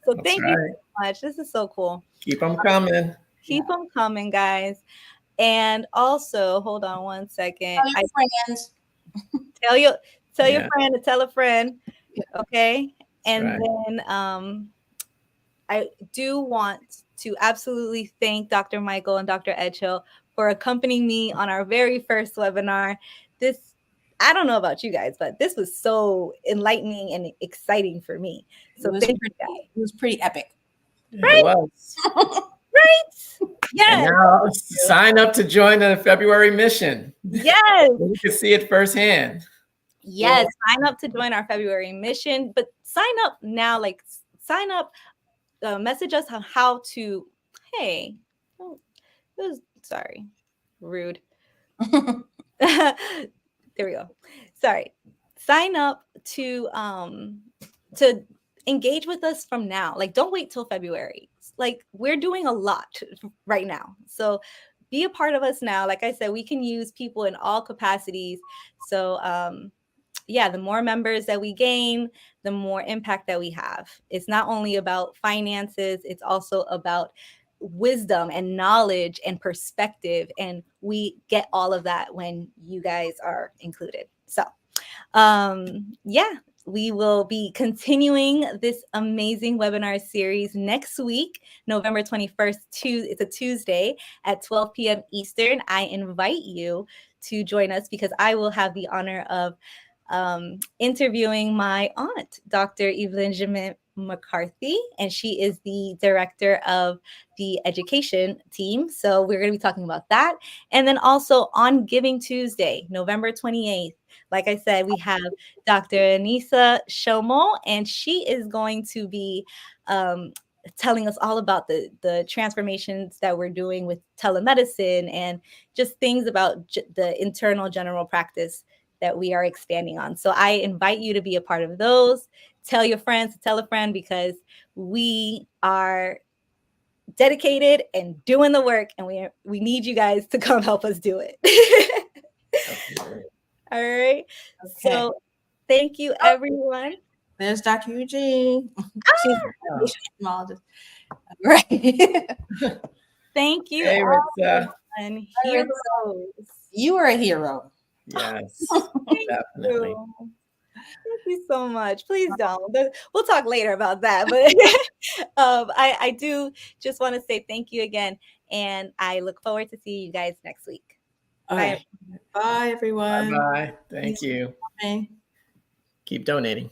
So That's thank you right. so much. This is so cool. Keep them coming. Keep them coming, guys. And also, hold on one second. Tell your friends. Tell you tell your Yeah, friend to tell a friend. Okay. that's And right. then I do want to absolutely thank Dr. Michael and Dr. Edgehill for accompanying me on our very first webinar. This, I don't know about you guys, but this was so enlightening and exciting for me. So thank you guys. It was pretty epic. It was. Right? And Yes. now sign up to join the February mission. Yes. You can see it firsthand. Yes. Sign up to join our February mission, but sign up now, like sign up, message us on how to, hey, oh, it was, sorry, rude. There we go. Sorry. Sign up to engage with us from now. Like don't wait till February. Like we're doing a lot right now. So be a part of us now. Like I said, we can use people in all capacities. So yeah, the more members that we gain, the more impact that we have. It's not only about finances, it's also about wisdom and knowledge and perspective. And we get all of that when you guys are included. So, yeah, we will be continuing this amazing webinar series next week, November 21st. It's a Tuesday at 12 p.m. Eastern. I invite you to join us because I will have the honor of interviewing my aunt, Dr. Evelyn Jamin McCarthy, and she is the director of the education team. So we're going to be talking about that. And then also on Giving Tuesday, November 28th, like I said, we have Dr. Anissa Shomo, and she is going to be telling us all about the transformations that we're doing with telemedicine and just things about the internal general practice that we are expanding on. So I invite you to be a part of those. Tell your friends, tell a friend, because we are dedicated and doing the work, and we need you guys to come help us do it. All right. Okay. So thank you, everyone. There's Dr. Eugene. She's Oh. ophthalmologist. Right. Thank you, Hey, Ritza. everyone. Hey, Heroes. You are a hero. Yes, Thank definitely. you. Thank you so much. Please don't. We'll talk later about that. But I do just want to say thank you again. And I look forward to seeing you guys next week. All Bye. right. Bye, everyone. Bye-bye. Thank you. Bye. Keep donating.